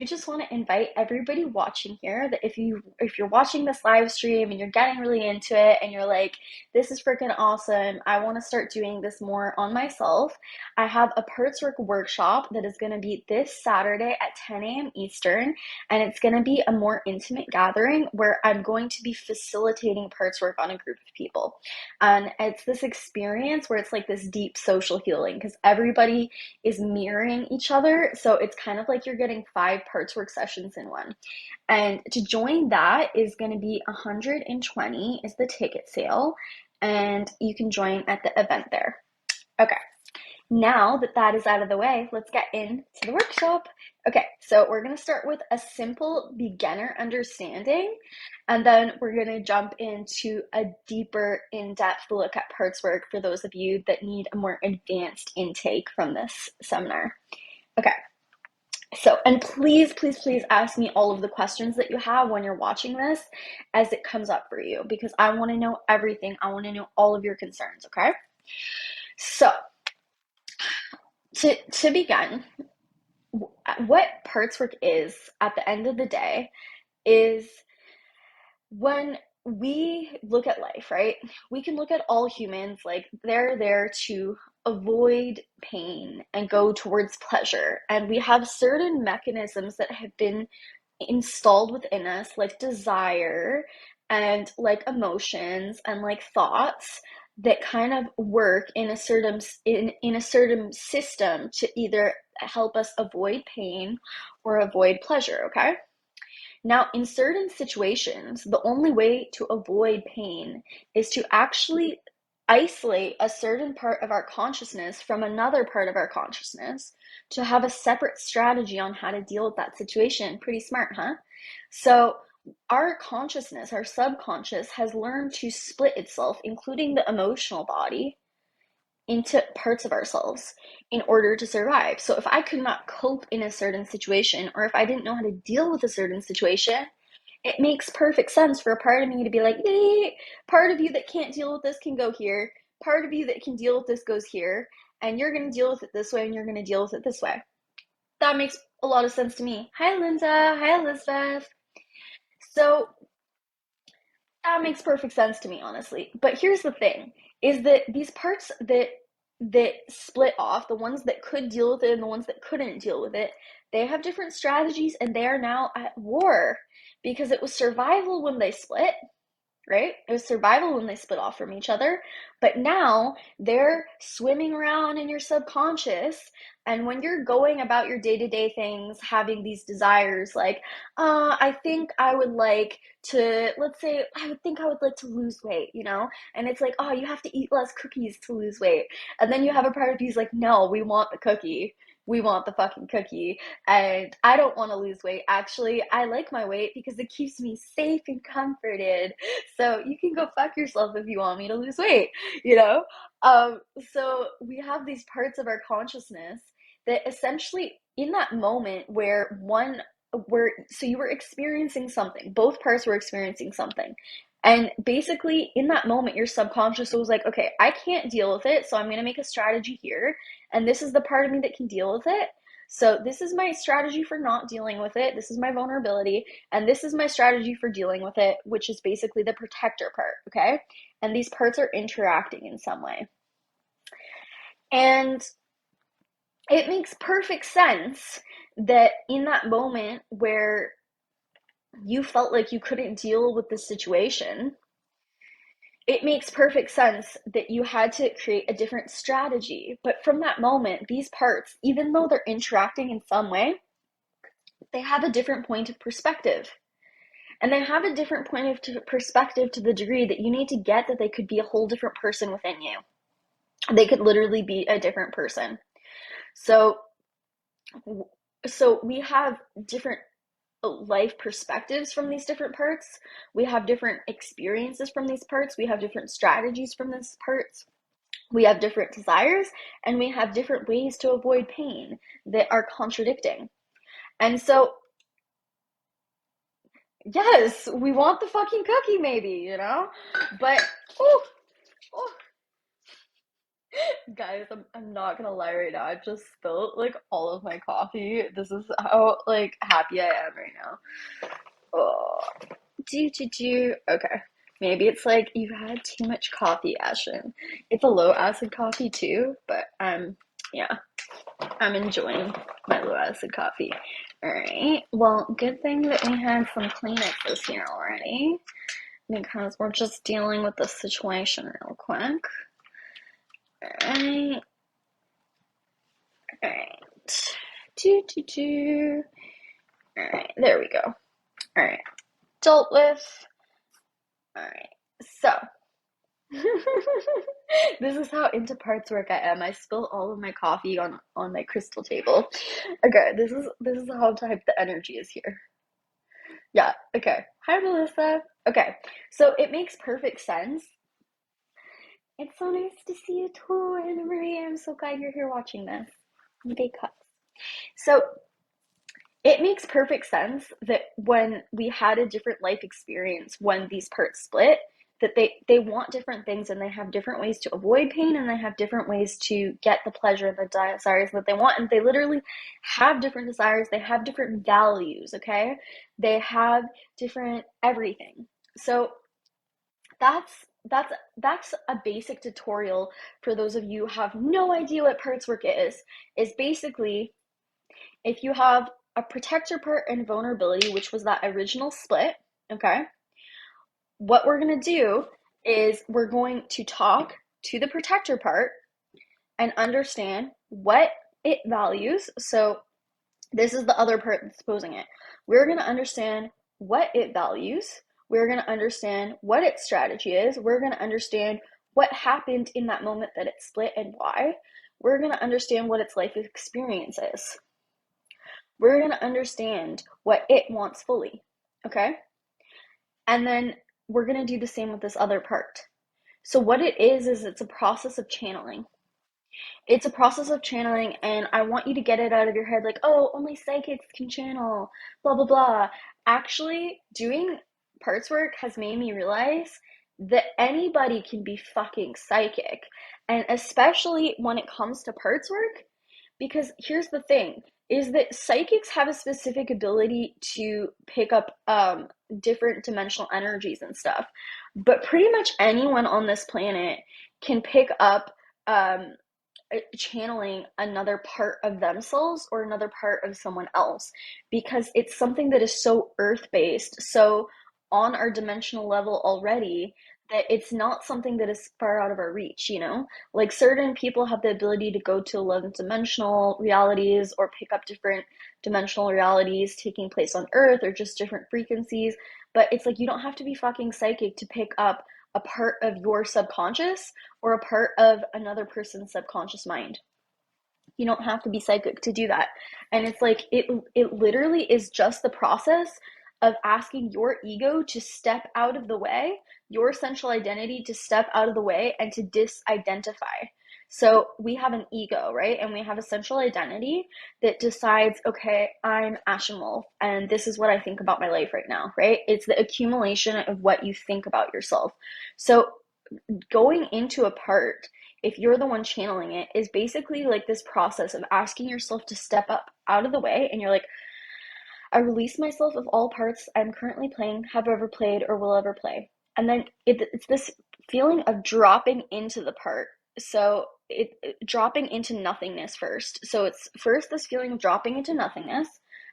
I just want to invite everybody watching here that if you're watching this live stream and you're getting really into it and you're like, this is freaking awesome, I want to start doing this more on myself. I have a Perchwork workshop that is going to be this Saturday at 10 a.m. Eastern, and it's going to be a more intimate gathering where I'm going to be facilitating Perchwork on a group of people. And it's this experience where it's like this deep social healing because everybody is mirroring each other. So it's kind of like you're getting 5 Perchwork sessions in one. And to join that is going to be 120 is the ticket sale, and you can join at the event there. Okay. Now that that is out of the way, let's get into the workshop. Okay, so we're going to start with a simple beginner understanding, and then we're going to jump into a deeper, in-depth look at Perchwork for those of you that need a more advanced intake from this seminar. Okay, so, and please, please, please ask me all of the questions that you have when you're watching this as it comes up for you, because I want to know everything. I want to know all of your concerns, okay? So, to begin, what Perchwork is at the end of the day is when we look at life, right? We can look at all humans like they're there to avoid pain and go towards pleasure. And we have certain mechanisms that have been installed within us, like desire and like emotions and like thoughts that kind of work in a certain in a certain system to either help us avoid pain or avoid pleasure, okay? Now, in certain situations, the only way to avoid pain is to actually isolate a certain part of our consciousness from another part of our consciousness to have a separate strategy on how to deal with that situation. Pretty smart, huh? So, our consciousness, our subconscious, has learned to split itself, including the emotional body, into parts of ourselves in order to survive. So if I could not cope in a certain situation, or if I didn't know how to deal with a certain situation, it makes perfect sense for a part of me to be like, hey, part of you that can't deal with this can go here. Part of you that can deal with this goes here. And you're going to deal with it this way, and you're going to deal with it this way. That makes a lot of sense to me. Hi, Linda. Hi, Elizabeth. So that makes perfect sense to me, honestly. But here's the thing, is that these parts that split off, the ones that could deal with it and the ones that couldn't deal with it, they have different strategies and they are now at war because it was survival when they split, right? It was survival when they split off from each other, but now they're swimming around in your subconscious. And when you're going about your day-to-day things, having these desires like, I think I would like to, let's say, I would think I would like to lose weight, you know? And it's like, oh, you have to eat less cookies to lose weight. And then you have a part of you's like, no, we want the cookie. We want the fucking cookie. And I don't want to lose weight. Actually, I like my weight because it keeps me safe and comforted. So you can go fuck yourself if you want me to lose weight, you know? So we have these parts of our consciousness that essentially in that moment so you were experiencing something, both parts were experiencing something. And basically, in that moment, your subconscious was like, okay, I can't deal with it, so I'm going to make a strategy here. And this is the part of me that can deal with it. So, this is my strategy for not dealing with it. This is my vulnerability. And this is my strategy for dealing with it, which is basically the protector part, okay? And these parts are interacting in some way. And it makes perfect sense that in that moment where you felt like you couldn't deal with the situation, it makes perfect sense that you had to create a different strategy. But from that moment, these parts, even though they're interacting in some way, they have a different point of perspective. And they have a different point of perspective to the degree that you need to get that they could be a whole different person within you. They could literally be a different person. So we have different life perspectives from these different parts. We have different experiences from these parts. We have different strategies from these parts. We have different desires, and we have different ways to avoid pain that are contradicting. And so, yes, we want the fucking cookie, maybe, you know? But, oh, oh, Guys, I'm not gonna lie right now. I just spilled like all of my coffee. This is how like happy I am right now. Oh, do. Okay. Maybe it's like you've had too much coffee, Ashen. It's a low acid coffee too, but yeah, I'm enjoying my low acid coffee. All right. Well, good thing that we had some Kleenexes here already because we're just dealing with the situation real quick. All right. All right. Do. All right. There we go. All right. Dealt with. All right. So. This is how into parts work I am. I spill all of my coffee on my crystal table. Okay, this is how type the energy is here. Yeah, okay. Hi Melissa. Okay. So it makes perfect sense. It's so nice to see you too, Anna Maria. I'm so glad you're here watching this. Big hugs. So it makes perfect sense that when we had a different life experience when these parts split, that they want different things and they have different ways to avoid pain and they have different ways to get the pleasure and the desires that they want, and they literally have different desires, they have different values, okay, they have different everything. So that's a basic tutorial for those of you who have no idea what parts work is basically if you have a protector part and vulnerability, which was that original split, okay, what we're going to do is we're going to talk to the protector part and understand what it values. So this is the other part that's posing it. We're going to understand what it values. We're going to understand what its strategy is. We're going to understand what happened in that moment that it split and why. We're going to understand what its life experience is. We're going to understand what it wants fully, okay? And then we're going to do the same with this other part. So what it is it's a process of channeling. It's a process of channeling, and I want you to get it out of your head like, oh, only psychics can channel, blah, blah, blah. Actually, doing parts work has made me realize that anybody can be fucking psychic. And especially when it comes to parts work, because here's the thing is that psychics have a specific ability to pick up different dimensional energies and stuff, but pretty much anyone on this planet can pick up channeling another part of themselves or another part of someone else, because it's something that is so earth based, so on our dimensional level already, that it's not something that is far out of our reach, you know? Like certain people have the ability to go to 11th dimensional realities or pick up different dimensional realities taking place on earth or just different frequencies, but it's like you don't have to be fucking psychic to pick up a part of your subconscious or a part of another person's subconscious mind. You don't have to be psychic to do that. And it's like it literally is just the process of asking your ego to step out of the way, your essential identity to step out of the way and to disidentify. So we have an ego, right? And we have a central identity that decides, okay, I'm Ashen Wolf, and this is what I think about my life right now, right? It's the accumulation of what you think about yourself. So going into a part, if you're the one channeling it, is basically like this process of asking yourself to step up out of the way, and you're like, I release myself of all parts I'm currently playing, have ever played, or will ever play. And then it's this feeling of dropping into the part. So dropping into nothingness first. So it's first this feeling of dropping into nothingness,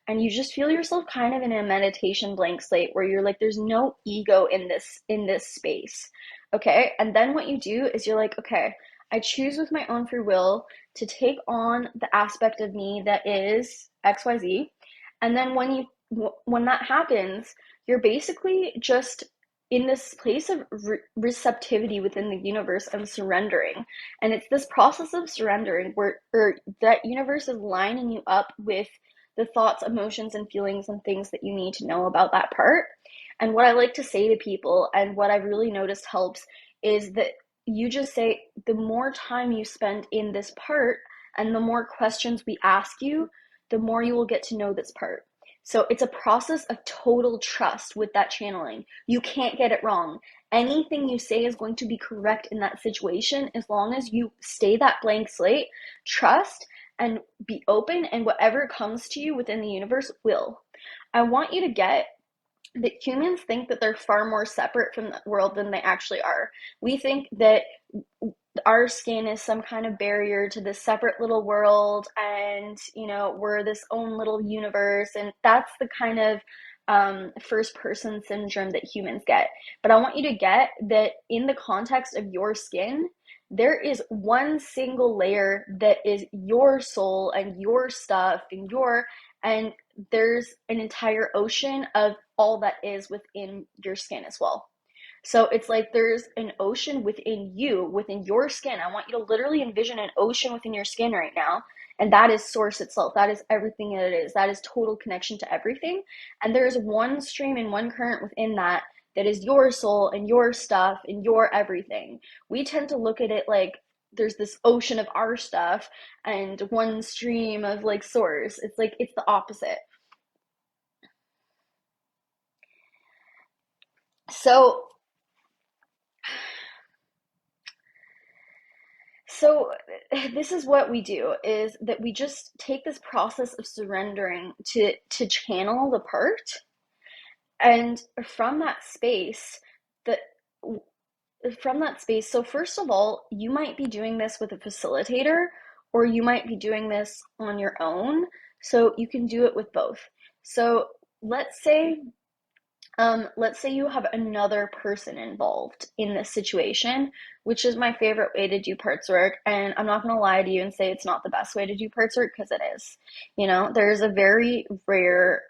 and you just feel yourself kind of in a meditation blank slate where you're like, there's no ego in this space. Okay? And then what you do is you're like, okay, I choose with my own free will to take on the aspect of me that is XYZ. And then when that happens, you're basically just in this place of receptivity within the universe and surrendering. And it's this process of surrendering where that universe is lining you up with the thoughts, emotions, and feelings and things that you need to know about that part. And what I like to say to people, and what I've really noticed helps, is that you just say, the more time you spend in this part and the more questions we ask you, the more you will get to know this part. So it's a process of total trust with that channeling. You can't get it wrong. Anything you say is going to be correct in that situation as long as you stay that blank slate, trust, and be open, and whatever comes to you within the universe will. I want you to get that humans think that they're far more separate from the world than they actually are. We think that our skin is some kind of barrier to this separate little world, and we're this own little universe, and that's the kind of first person syndrome that humans get. But I want you to get that in the context of your skin, there is one single layer that is your soul and your stuff and there's an entire ocean of all that is within your skin as well. So it's like there's an ocean within you, within your skin. I want you to literally envision an ocean within your skin right now. And that is source itself. That is everything that it is. That is total connection to everything. And there's one stream and one current within that that is your soul and your stuff and your everything. We tend to look at it like there's this ocean of our stuff and one stream of like source. It's like it's the opposite. So So this is what we do, is that we just take this process of surrendering to channel the part, and the from that space. So first of all, you might be doing this with a facilitator, or you might be doing this on your own. So you can do it with both. So let's say let's say you have another person involved in this situation, which is my favorite way to do parts work. And I'm not going to lie to you and say it's not the best way to do parts work, because it is. There's a very rare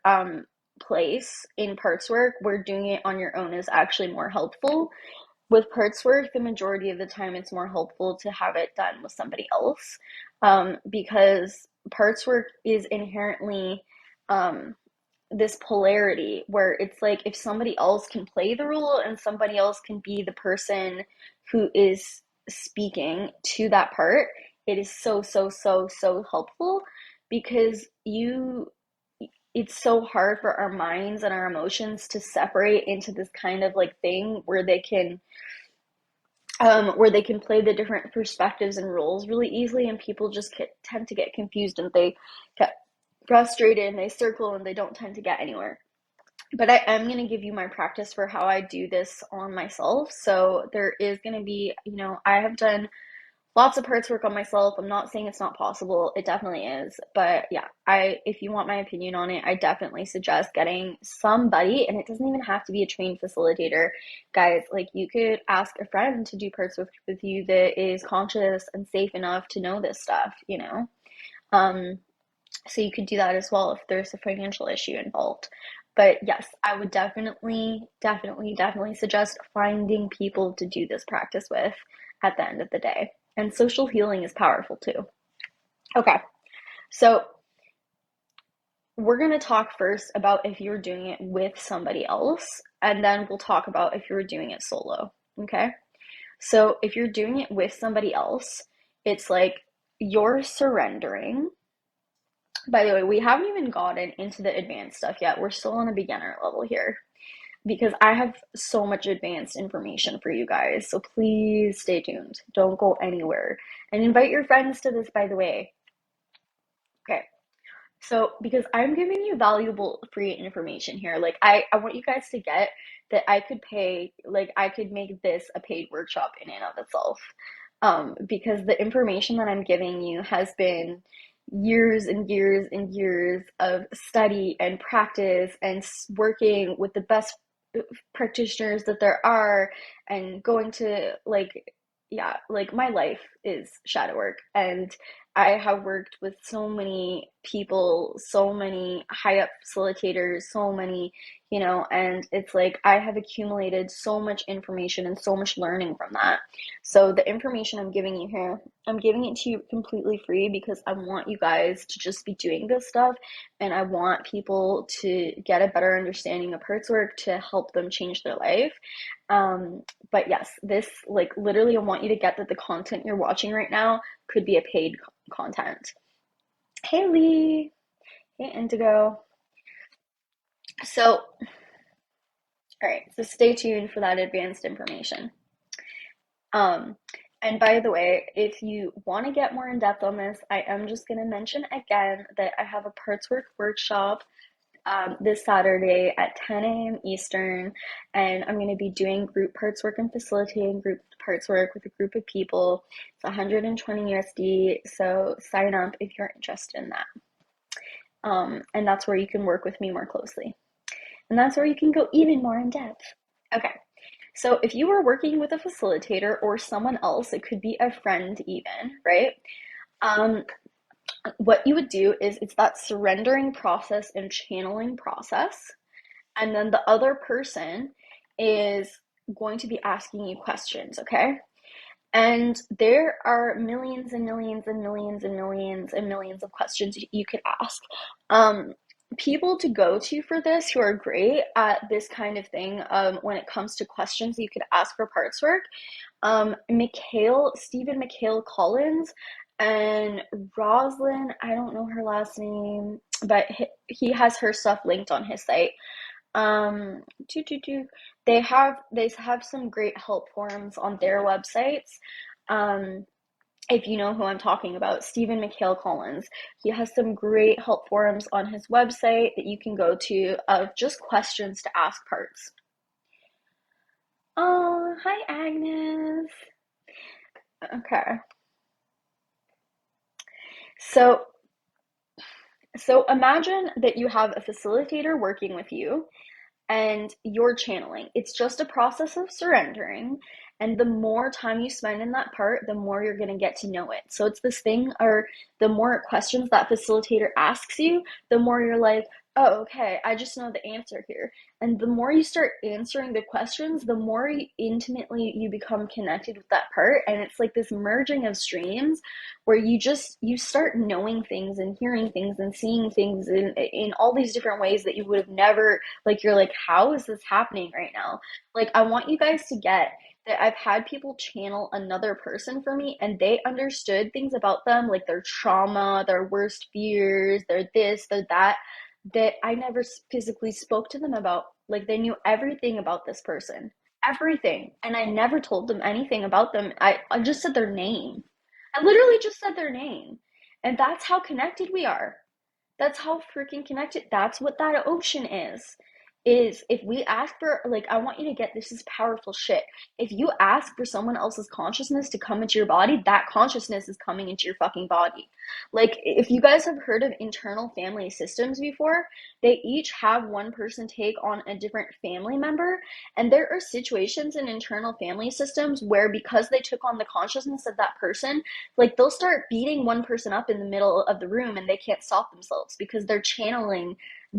place in parts work where doing it on your own is actually more helpful. With parts work, the majority of the time, it's more helpful to have it done with somebody else, because parts work is inherently this polarity where it's like if somebody else can play the role and somebody else can be the person who is speaking to that part, it is so so so so helpful, because you it's so hard for our minds and our emotions to separate into this kind of like thing where they can play the different perspectives and roles really easily, and people just tend to get confused, and they get frustrated, and they circle, and they don't tend to get anywhere. But I am going to give you my practice for how I do this on myself. So there is going to be, I have done lots of parts work on myself. I'm not saying it's not possible. It definitely is. But yeah, if you want my opinion on it, I definitely suggest getting somebody, and it doesn't even have to be a trained facilitator. Guys, like you could ask a friend to do parts with you that is conscious and safe enough to know this stuff. Um, so you could do that as well if there's a financial issue involved. But yes, I would definitely, definitely, definitely suggest finding people to do this practice with at the end of the day. And social healing is powerful too. Okay, so we're going to talk first about if you're doing it with somebody else, and then we'll talk about if you're doing it solo. Okay, so if you're doing it with somebody else, it's like you're surrendering. By the way, we haven't even gotten into the advanced stuff yet. We're still on a beginner level here, because I have so much advanced information for you guys. So please stay tuned. Don't go anywhere. And invite your friends to this, by the way. Okay. So, because I'm giving you valuable free information here, like I want you guys to get that I could pay, like I could make this a paid workshop in and of itself. Because the information that I'm giving you has been years and years and years of study and practice and working with the best practitioners that there are, and going to like, yeah, like my life is shadow work, and I have worked with so many people, so many high up facilitators, so many, and it's like I have accumulated so much information and so much learning from that. So the information I'm giving you here, I'm giving it to you completely free, because I want you guys to just be doing this stuff, and I want people to get a better understanding of Hertz work to help them change their life. But yes, this, like, literally, I want you to get that the content you're watching right now could be a paid content. Hey Lee, hey Indigo. So All right, so stay tuned for that advanced information. Um, and by the way, if you want to get more in depth on this, I am just going to mention again that I have a Perchwork workshop this Saturday at 10 a.m. Eastern, and I'm going to be doing group parts work and facilitating group parts work with a group of people. It's 120 USD, so sign up if you're interested in that. And that's where you can work with me more closely. And that's where you can go even more in depth. Okay, so if you were working with a facilitator or someone else, it could be a friend even, right? Um, what you would do is it's that surrendering process and channeling process. And then the other person is going to be asking you questions, okay? And there are millions and millions and millions and millions and millions of questions you could ask. Um, People to go to for this who are great at this kind of thing when it comes to questions you could ask for parts work. Stephen McHale Collins and Roslyn, I don't know her last name, but he has her stuff linked on his site. Um, doo, doo, doo. They have some great help forums on their websites. Um, if you know who I'm talking about, Stephen McHale Collins. He has some great help forums on his website that you can go to of just questions to ask parts. Oh, hi Agnes. Okay. So so imagine that you have a facilitator working with you and you're channeling. It's just a process of surrendering. And the more time you spend in that part, the more you're going to get to know it. So it's this thing, or the more questions that facilitator asks you, the more you're like, oh, okay, I just know the answer here. And the more you start answering the questions, the more intimately you become connected with that part. And it's like this merging of streams where you start knowing things and hearing things and seeing things in all these different ways that you would have never, like, you're like, how is this happening right now? Like, I want you guys to get that I've had people channel another person for me and they understood things about them, like their trauma, their worst fears, their this, their that, that I never physically spoke to them about. Like, they knew everything about this person, everything. And I never told them anything about them. I just said their name. I literally just said their name. And that's how connected we are. That's how freaking connected. That's what that ocean is if we ask for, like, I want you to get, this is powerful shit. If you ask for someone else's consciousness to come into your body, that consciousness is coming into your fucking body. Like, if you guys have heard of internal family systems before, they each have one person take on a different family member. And there are situations in internal family systems where, because they took on the consciousness of that person, like, they'll start beating one person up in the middle of the room and they can't stop themselves because they're channeling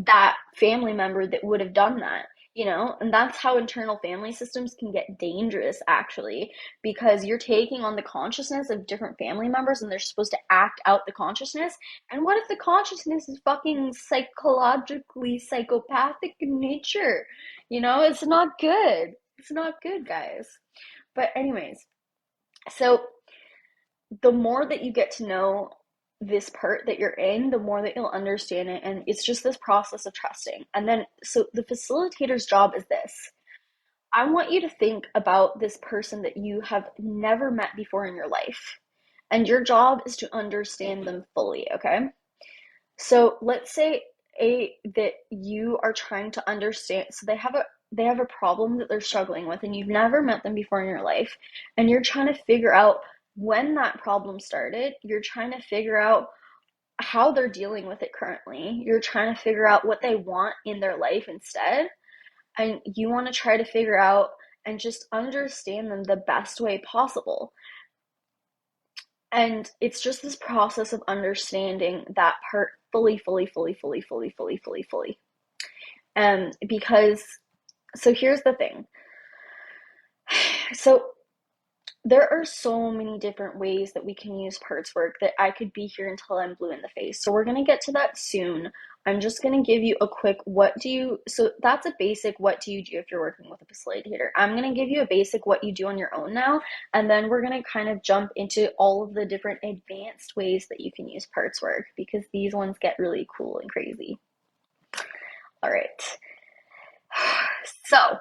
that family member that would have done that, you know? And that's how internal family systems can get dangerous, actually, because you're taking on the consciousness of different family members and they're supposed to act out the consciousness. And what if the consciousness is fucking psychologically psychopathic in nature? You know, it's not good. It's not good, guys. But anyways, so the more that you get to know this part that you're in, the more that you'll understand it. And it's just this process of trusting. And then, so the facilitator's job is this. I want you to think about this person that you have never met before in your life. And your job is to understand them fully, okay? So let's say that you are trying to understand, so they have a problem that they're struggling with and you've never met them before in your life, and you're trying to figure out when that problem started. You're trying to figure out how they're dealing with it currently. You're trying to figure out what they want in their life instead. And you want to try to figure out and just understand them the best way possible. And it's just this process of understanding that part fully, fully, fully, fully, fully, fully, fully, fully. Because, so here's the thing. So there are so many different ways that we can use parts work that I could be here until I'm blue in the face. So we're going to get to that soon. I'm just going to give you a quick so that's a basic what do you do if you're working with a facilitator. I'm going to give you a basic what you do on your own now, and then we're going to kind of jump into all of the different advanced ways that you can use parts work, because these ones get really cool and crazy. All right. So,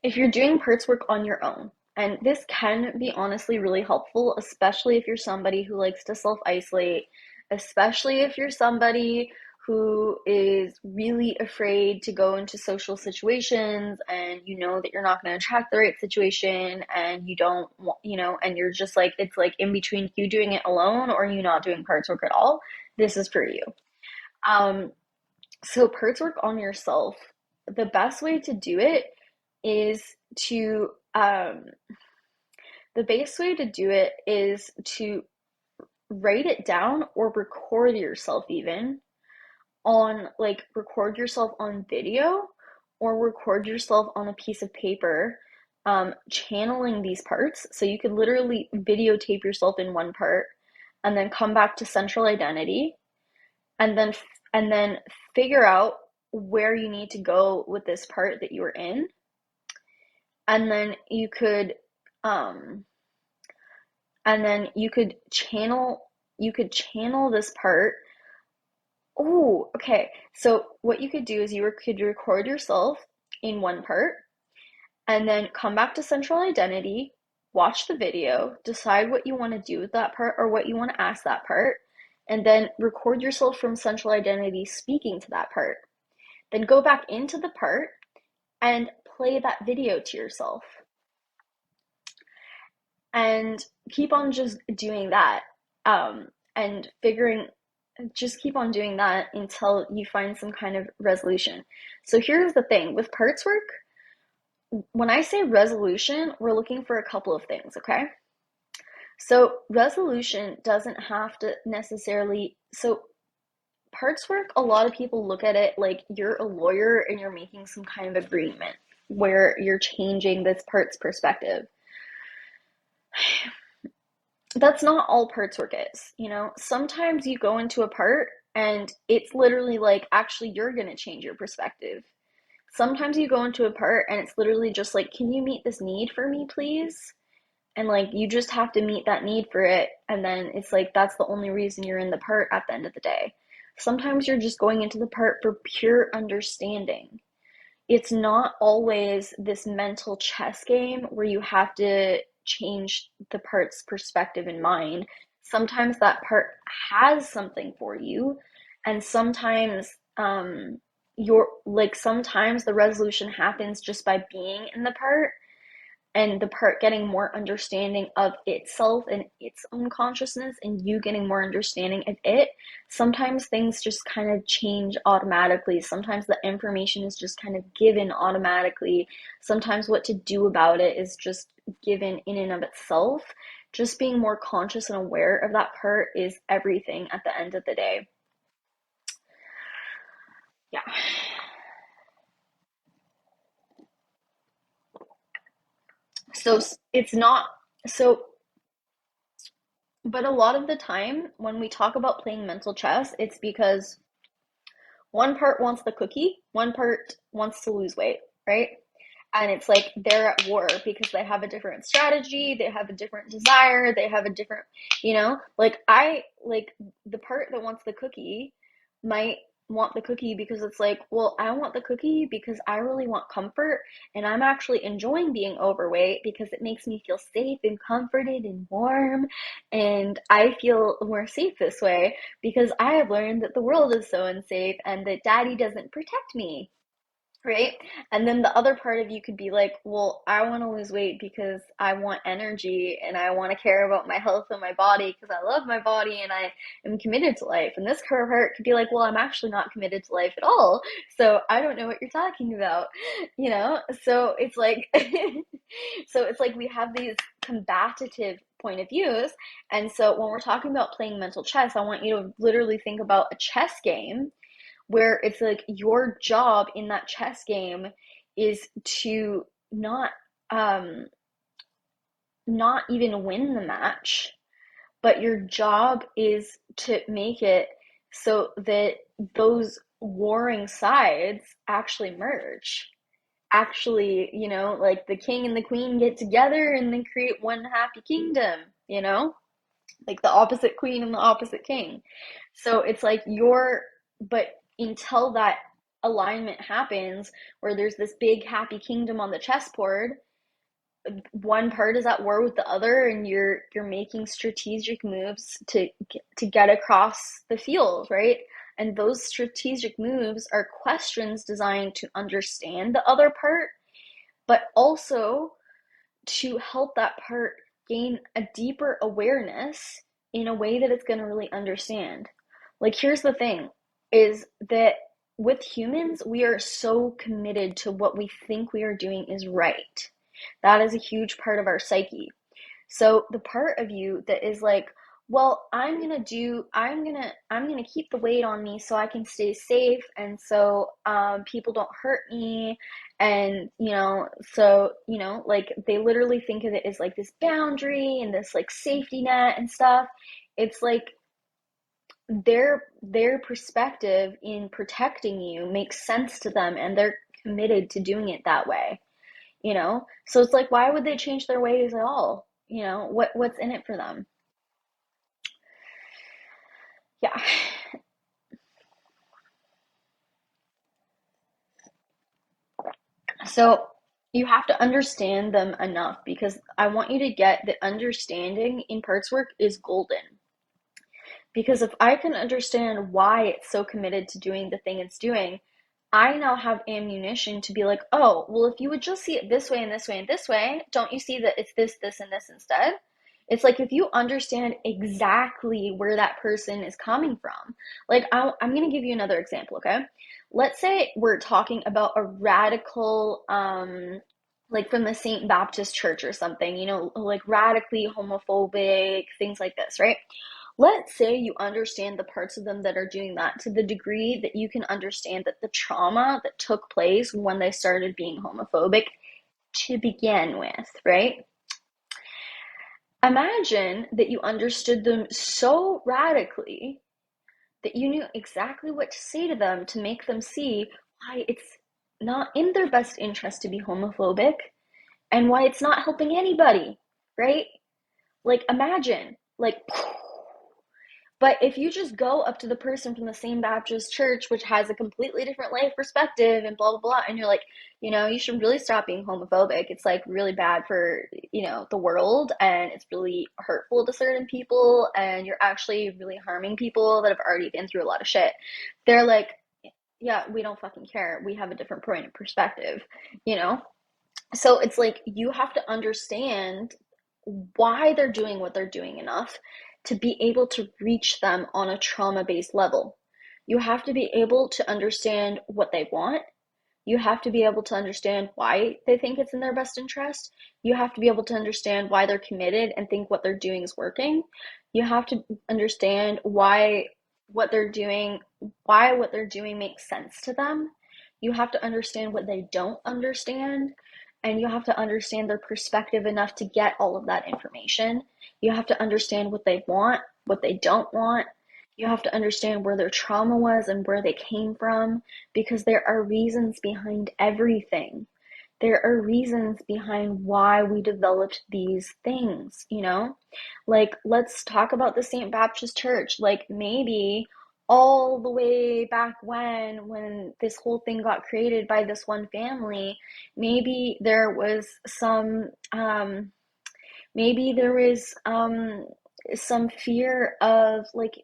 if you're doing parts work on your own, and this can be honestly really helpful, especially if you're somebody who likes to self isolate, especially if you're somebody who is really afraid to go into social situations and you know that you're not going to attract the right situation and you don't want, and you're just like, it's like in between you doing it alone or you not doing parts work at all. This is for you. Um, so parts work on yourself, the best way to do it is to the best way to do it is to write it down or record yourself, even on, like, record yourself on video or record yourself on a piece of paper, channeling these parts. So you could literally videotape yourself in one part and then come back to central identity and then figure out where you need to go with this part that you were in, and then um you could channel this part. Oh, okay. So what you could do is could record yourself in one part and then come back to central identity, watch the video, decide what you want to do with that part or what you want to ask that part, and then record yourself from central identity speaking to that part. Then go back into the part and play that video to yourself. And keep on just doing that. And just keep on doing that until you find some kind of resolution. So here's the thing with parts work, when I say resolution, we're looking for a couple of things, okay? So resolution doesn't have to necessarily, so parts work, a lot of people look at it like you're a lawyer and you're making some kind of agreement where you're changing this part's perspective. That's not all parts work is, Sometimes you go into a part and it's literally like, actually, you're going to change your perspective. Sometimes you go into a part and it's literally just like, can you meet this need for me, please? And like, you just have to meet that need for it. And then it's like, that's the only reason you're in the part at the end of the day. Sometimes you're just going into the part for pure understanding. It's not always this mental chess game where you have to change the part's perspective in mind. Sometimes that part has something for you, and sometimes sometimes the resolution happens just by being in the part and the part getting more understanding of itself and its own consciousness and you getting more understanding of it. Sometimes things just kind of change automatically. Sometimes the information is just kind of given automatically. Sometimes what to do about it is just given in and of itself. Just being more conscious and aware of that part is everything at the end of the day. Yeah. So it's not so but a lot of the time when we talk about playing mental chess, it's because one part wants the cookie, one part wants to lose weight, right? And it's like they're at war because they have a different strategy, they have a different desire, they have a different, like the part that wants the cookie might want the cookie because it's like, well, I want the cookie because I really want comfort and I'm actually enjoying being overweight because it makes me feel safe and comforted and warm, and I feel more safe this way because I have learned that the world is so unsafe and that daddy doesn't protect me. Right? And then the other part of you could be like, well, I want to lose weight because I want energy and I want to care about my health and my body because I love my body and I am committed to life. And this part could be like, well, I'm actually not committed to life at all. So I don't know what you're talking about, you know? So it's like, so it's like we have these combative point of views. And so when we're talking about playing mental chess, I want you to literally think about a chess game where it's like your job in that chess game is to um not even win the match, but your job is to make it so that those warring sides actually merge. Actually, like the king and the queen get together and then create one happy kingdom, like the opposite queen and the opposite king. So it's like but until that alignment happens where there's this big happy kingdom on the chessboard, one part is at war with the other, and you're making strategic moves to get across the field, right? And those strategic moves are questions designed to understand the other part, but also to help that part gain a deeper awareness in a way that it's going to really understand. Like, here's the thing, is that with humans, we are so committed to what we think we are doing is right. That is a huge part of our psyche. So the part of you that is like, well, I'm gonna keep the weight on me so I can stay safe, and so people don't hurt me, and like they literally think of it as like this boundary and this like safety net and stuff. It's like their perspective in protecting you makes sense to them, and they're committed to doing it that way. So it's like, why would they change their ways at all? What's in it for them? Yeah. So you have to understand them enough, because I want you to get the understanding in parts work is golden. Because if I can understand why it's so committed to doing the thing it's doing, I now have ammunition to be like, oh, well, if you would just see it this way and this way and this way, don't you see that it's this, this, and this instead? It's like, if you understand exactly where that person is coming from, like, I'm going to give you another example, okay? Let's say we're talking about a radical, like from the St. Baptist Church or something, like radically homophobic, things like this, right? Let's say you understand the parts of them that are doing that to the degree that you can understand that the trauma that took place when they started being homophobic to begin with, right? Imagine that you understood them so radically that you knew exactly what to say to them to make them see why it's not in their best interest to be homophobic, and why it's not helping anybody, right? Like, imagine, like, but if you just go up to the person from the same Baptist church, which has a completely different life perspective and blah, blah, blah, and you're like, you should really stop being homophobic. It's like really bad for, the world, and it's really hurtful to certain people, and you're actually really harming people that have already been through a lot of shit. They're like, yeah, we don't fucking care. We have a different point of perspective, you know? So it's like, you have to understand why they're doing what they're doing enough to be able to reach them on a trauma-based level. You have to be able to understand what they want. You have to be able to understand why they think it's in their best interest. You have to be able to understand why they're committed and think what they're doing is working. You have to understand what they're doing, why what they're doing makes sense to them. You have to understand what they don't understand, and you have to understand their perspective enough to get all of that information. You have to understand what they want, what they don't want. You have to understand where their trauma was and where they came from, because there are reasons behind everything. There are reasons behind why we developed these things. Like, let's talk about the St. Baptist Church. Like, maybe all the way back when this whole thing got created by this one family, maybe there was some fear of like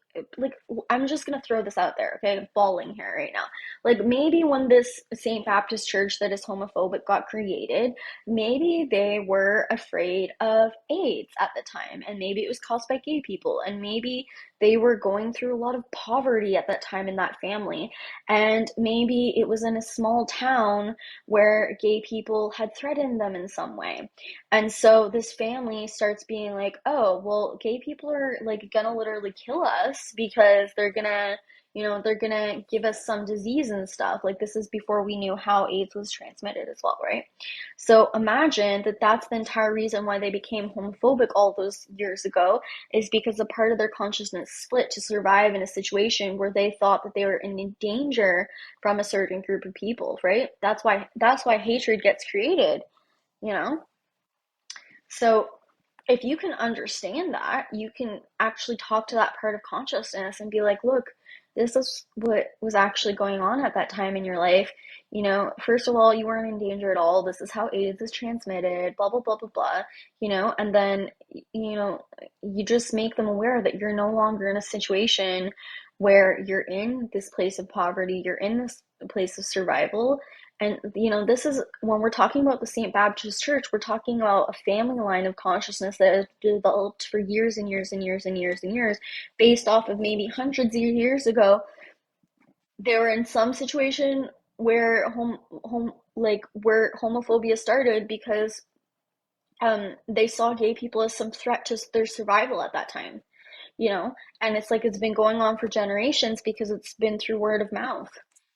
I'm just gonna throw this out there, okay? I'm falling here right now. Like, maybe when this St. Baptist church that is homophobic got created, maybe they were afraid of AIDS at the time, and maybe it was caused by gay people, and maybe they were going through a lot of poverty at that time in that family, and maybe it was in a small town where gay people had threatened them in some way. And so this family starts being like, oh, well, gay people are like gonna literally kill us because they're gonna give us some disease and stuff. Like, this is before we knew how AIDS was transmitted as well, right? So imagine that that's the entire reason why they became homophobic all those years ago, is because a part of their consciousness split to survive in a situation where they thought that they were in danger from a certain group of people, right? That's why hatred gets created, you know? So if you can understand that, you can actually talk to that part of consciousness and be like, look, this is what was actually going on at that time in your life. First of all, you weren't in danger at all. This is how AIDS is transmitted, blah, blah, blah, blah, blah, and then, you just make them aware that you're no longer in a situation where you're in this place of poverty, you're in this place of survival. And, this is when we're talking about the St. Baptist Church, we're talking about a family line of consciousness that has developed for years and years and years and years and years, based off of maybe hundreds of years ago. They were in some situation where where homophobia started because they saw gay people as some threat to their survival at that time, you know? And it's like it's been going on for generations because it's been through word of mouth,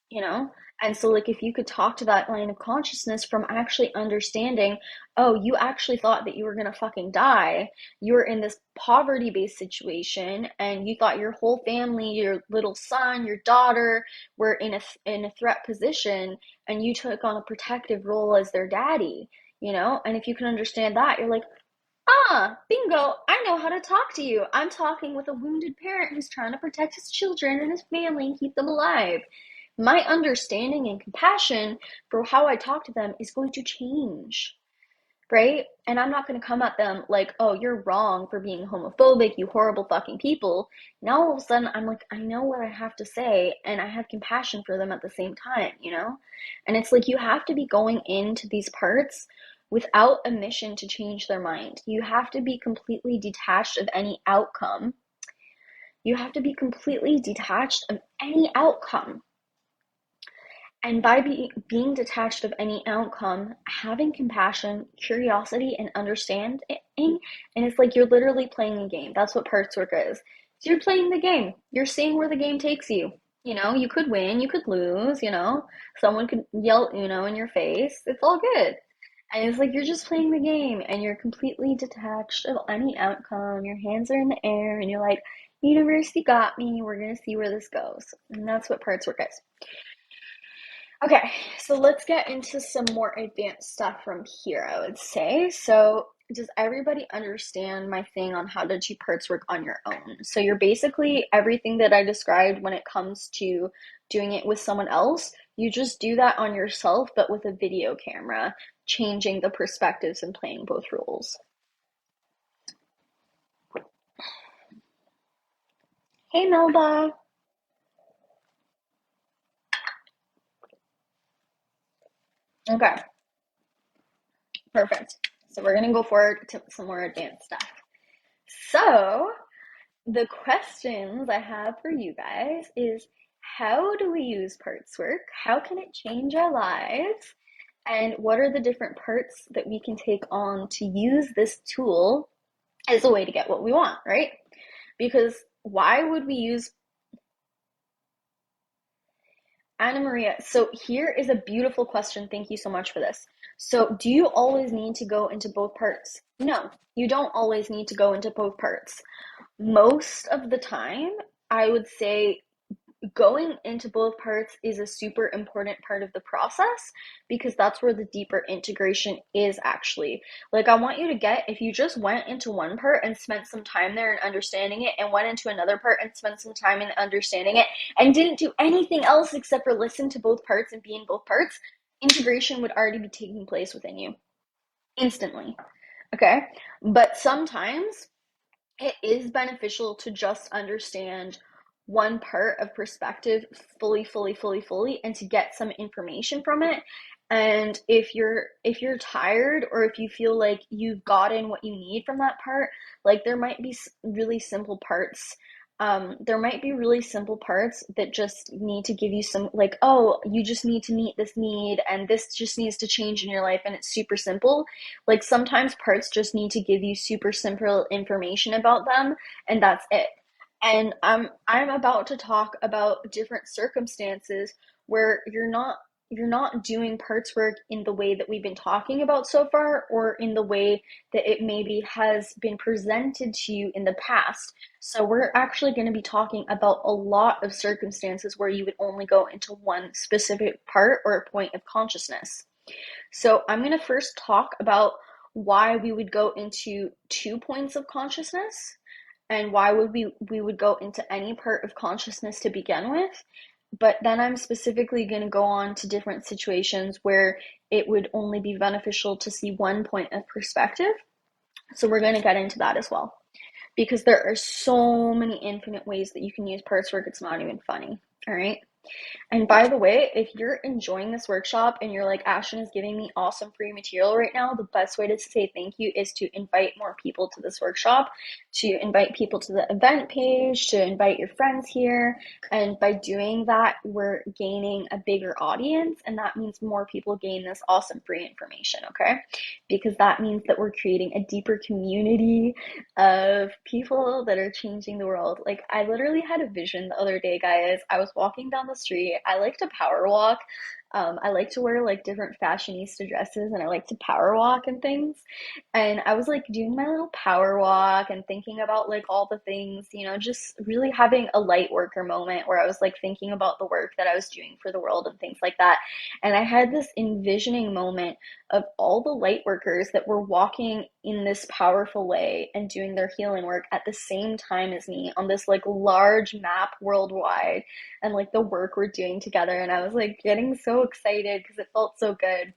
you know? And so, like, if you could talk to that line of consciousness from actually understanding, oh, you actually thought that you were gonna fucking die. You were in this poverty-based situation, and you thought your whole family, your little son, your daughter, were in a threat position, and you took on a protective role as their daddy, And if you can understand that, you're like, ah, bingo, I know how to talk to you. I'm talking with a wounded parent who's trying to protect his children and his family and keep them alive. My understanding and compassion for how I talk to them is going to change, right? And I'm not going to come at them like, oh, you're wrong for being homophobic, you horrible fucking people. Now all of a sudden, I'm like, I know what I have to say, and I have compassion for them at the same time. And it's like you have to be going into these parts without a mission to change their mind. You have to be completely detached of any outcome. You have to be completely detached of any outcome. And by being detached of any outcome, having compassion, curiosity, and understanding, and it's like you're literally playing a game. That's what parts work is. So you're playing the game. You're seeing where the game takes you. You could win, you could lose, someone could yell Uno in your face. It's all good. And it's like you're just playing the game and you're completely detached of any outcome. Your hands are in the air and you're like, universe, you got me. We're going to see where this goes. And that's what parts work is. Okay, so let's get into some more advanced stuff from here, I would say. So, does everybody understand my thing on how to do parts work on your own? So, you're basically everything that I described when it comes to doing it with someone else. You just do that on yourself, but with a video camera, changing the perspectives and playing both roles. Hey, Melba. Okay, perfect. So, we're going to go forward to some more advanced stuff. So, the questions I have for you guys is, how do we use parts work? How can it change our lives? And what are the different parts that we can take on to use this tool as a way to get what we want, right? Because why would we use Anna Maria? So here is a beautiful question. Thank you so much for this. So do you always need to go into both parts? No, you don't always need to go into both parts. Most of the time, I would say going into both parts is a super important part of the process because that's where the deeper integration is actually. Like, I want you to get, if you just went into one part and spent some time there and understanding it, and went into another part and spent some time in understanding it, and didn't do anything else except for listen to both parts and be in both parts, integration would already be taking place within you instantly. Okay? But sometimes it is beneficial to just understand one part of perspective fully, fully, fully, fully, and to get some information from it. And if you're tired, or if you feel like you've gotten what you need from that part, like there might be really simple parts. There might be really simple parts that just need to give you some, like, oh, you just need to meet this need, and this just needs to change in your life, and it's super simple. Like, sometimes parts just need to give you super simple information about them, and that's it. And I'm about to talk about different circumstances where you're not doing parts work in the way that we've been talking about so far, or in the way that it maybe has been presented to you in the past. So we're actually going to be talking about a lot of circumstances where you would only go into one specific part or a point of consciousness. So I'm going to first talk about why we would go into 2 points of consciousness, and why would we would go into any part of consciousness to begin with. But then I'm specifically going to go on to different situations where it would only be beneficial to see one point of perspective. So we're going to get into that as well, because there are so many infinite ways that you can use parts work. It's not even funny. All right. And by the way, if you're enjoying this workshop and you're like, Ashton is giving me awesome free material right now, the best way to say thank you is to invite more people to this workshop, to invite people to the event page, to invite your friends here. And by doing that, we're gaining a bigger audience, and that means more people gain this awesome free information, okay? Because that means that we're creating a deeper community of people that are changing the world. Like, I literally had a vision the other day, guys. I was walking down the street. I like to power walk. I like to wear like different fashionista dresses, and I like to power walk and things. And I was like doing my little power walk and thinking about like all the things, just really having a light worker moment where I was like thinking about the work that I was doing for the world and things like that. And I had this envisioning moment of all the light workers that were walking in this powerful way and doing their healing work at the same time as me on this like large map worldwide, and like the work we're doing together. And I was like getting so excited because it felt so good.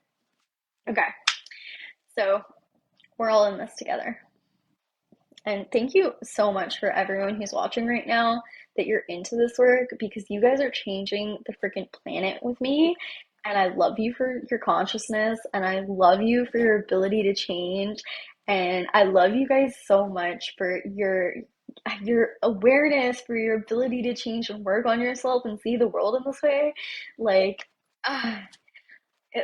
Okay, so we're all in this together. And thank you so much for everyone who's watching right now, that you're into this work, because you guys are changing the freaking planet with me. And I love you for your consciousness, and I love you for your ability to change. And I love you guys so much for your awareness, for your ability to change and work on yourself and see the world in this way. Like, ah,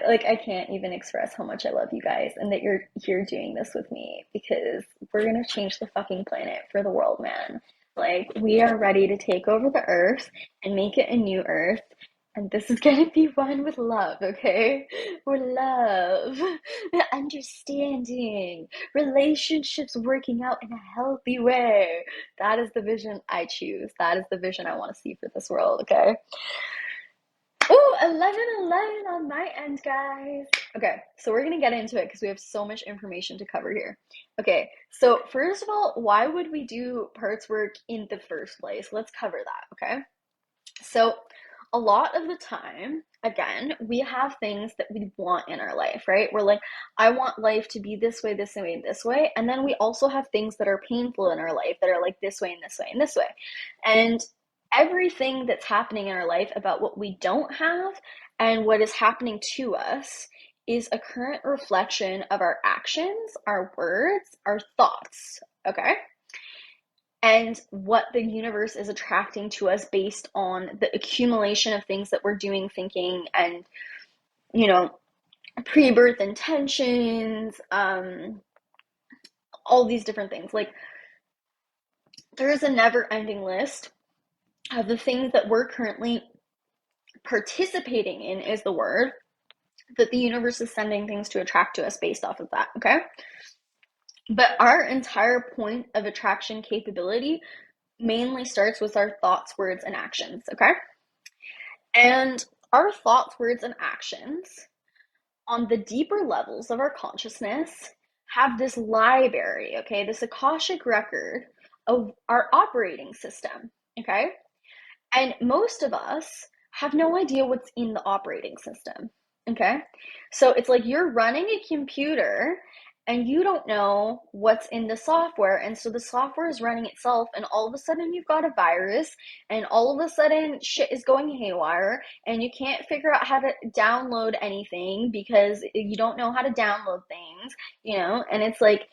like I can't even express how much I love you guys, and that you're here doing this with me, because we're gonna change the fucking planet for the world, man. Like, we are ready to take over the earth and make it a new earth, and this is gonna be one with love, okay? With love, understanding, relationships working out in a healthy way. That is the vision I choose. That is the vision I want to see for this world, okay? Oh, 11:11 on my end, guys. Okay, so we're gonna get into it because we have so much information to cover here. Okay, so first of all, why would we do parts work in the first place? Let's cover that, okay? So a lot of the time, again, we have things that we want in our life, right? We're like, I want life to be this way, this way, this way. And then we also have things that are painful in our life that are like this way and this way and this way. And everything that's happening in our life about what we don't have and what is happening to us is a current reflection of our actions, our words, our thoughts, okay? And what the universe is attracting to us based on the accumulation of things that we're doing, thinking, and, you know, pre-birth intentions, all these different things. Like, there is a never-ending list of the things that we're currently participating in, is the word, that the universe is sending things to attract to us based off of that, okay? But our entire point of attraction capability mainly starts with our thoughts, words, and actions, okay? And our thoughts, words, and actions on the deeper levels of our consciousness have this library, okay? This Akashic record of our operating system, okay? And most of us have no idea what's in the operating system, okay? So it's like you're running a computer and you don't know what's in the software. And so the software is running itself, and all of a sudden you've got a virus, and all of a sudden shit is going haywire, and you can't figure out how to download anything because you don't know how to download things, and it's like,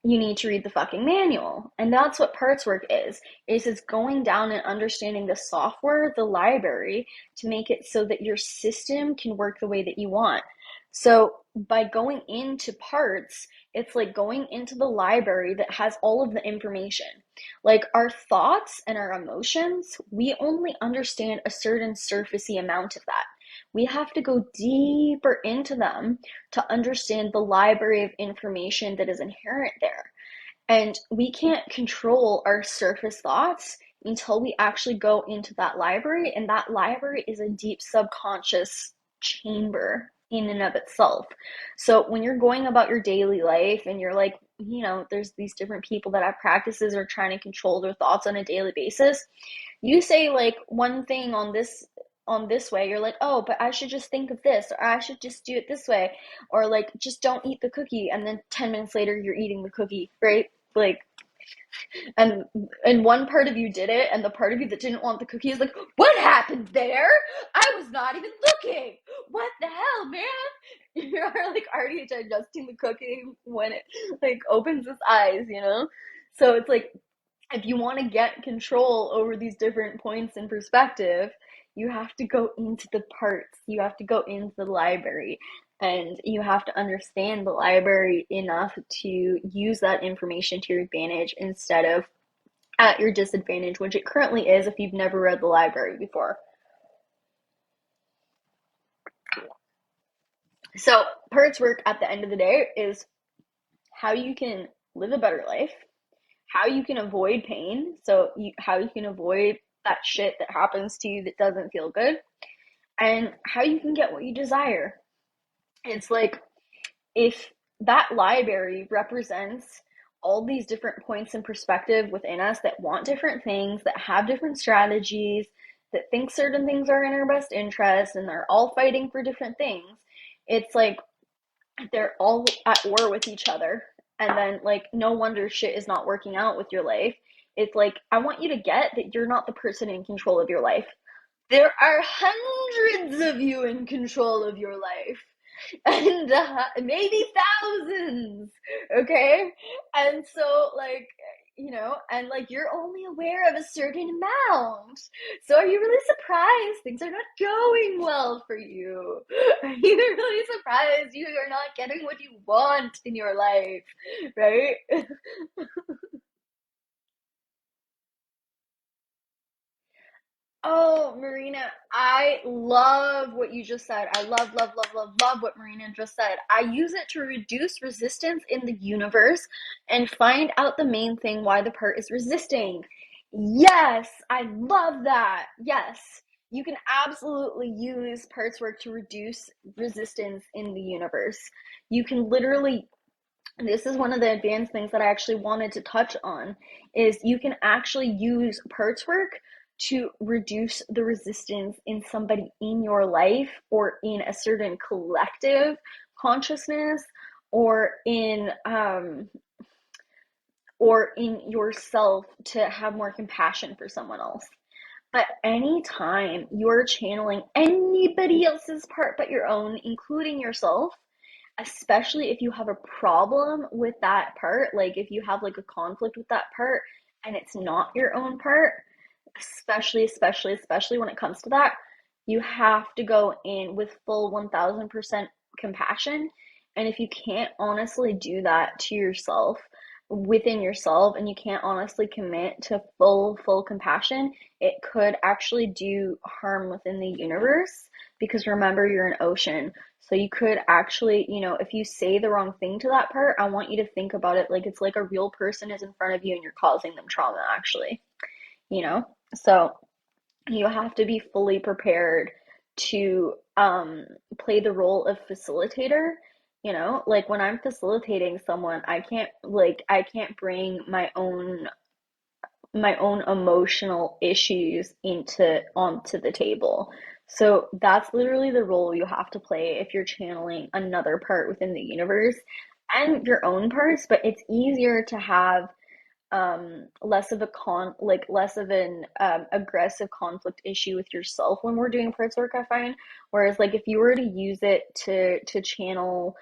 you need to read the fucking manual. And that's what parts work is it's going down and understanding the software, the library, to make it so that your system can work the way that you want. So by going into parts, it's like going into the library that has all of the information. Like, our thoughts and our emotions, we only understand a certain surfacey amount of that. We have to go deeper into them to understand the library of information that is inherent there. And we can't control our surface thoughts until we actually go into that library. And that library is a deep subconscious chamber in and of itself. So when you're going about your daily life and you're like there's these different people that have practices or trying to control their thoughts on a daily basis. You say like one thing on this way, you're like, oh, but I should just think of this, or I should just do it this way, or like just don't eat the cookie, and then 10 minutes later you're eating the cookie, right? Like, and one part of you did it, and the part of you that didn't want the cookie is like, what happened there? I was not even looking. What the hell, man? You're like already digesting the cookie when it like opens its eyes. So it's like, if you want to get control over these different points in perspective, you have to go into the parts. You have to go into the library, and you have to understand the library enough to use that information to your advantage instead of at your disadvantage, which it currently is if you've never read the library before. So, Pert's work at the end of the day is how you can live a better life, how you can avoid pain, so how you can avoid that shit that happens to you that doesn't feel good, and how you can get what you desire. It's like, if that library represents all these different points in perspective within us that want different things, that have different strategies, that think certain things are in our best interest, and they're all fighting for different things, it's like they're all at war with each other. And then, like, no wonder shit is not working out with your life. It's like, I want you to get that you're not the person in control of your life. There are hundreds of you in control of your life, and maybe thousands, okay? And so, like, and like, you're only aware of a certain amount. So, are you really surprised things are not going well for you? Are you really surprised you are not getting what you want in your life, right? Oh, Marina, I love what you just said. I love, love, love, love, love what Marina just said. I use it to reduce resistance in the universe and find out the main thing why the part is resisting. Yes, I love that. Yes, you can absolutely use parts work to reduce resistance in the universe. You can literally, this is one of the advanced things that I actually wanted to touch on, is you can actually use parts work to reduce the resistance in somebody in your life, or in a certain collective consciousness, or in yourself, to have more compassion for someone else. But anytime you're channeling anybody else's part but your own, including yourself, especially if you have a problem with that part, like if you have like a conflict with that part and it's not your own part, especially when it comes to that, you have to go in with full 1000% compassion. And if you can't honestly do that to yourself, within yourself, and you can't honestly commit to full compassion, it could actually do harm within the universe, because remember, you're an ocean. So you could actually, if you say the wrong thing to that part, I want you to think about it like it's like a real person is in front of you and you're causing them trauma, actually, you know? So you have to be fully prepared to play the role of facilitator. Like, when I'm facilitating someone, I can't bring my own emotional issues into onto the table. So that's literally the role you have to play if you're channeling another part within the universe, and your own parts. But it's easier to have less of an aggressive conflict issue with yourself when we're doing parts work, I find. Whereas, like, if you were to use it to channel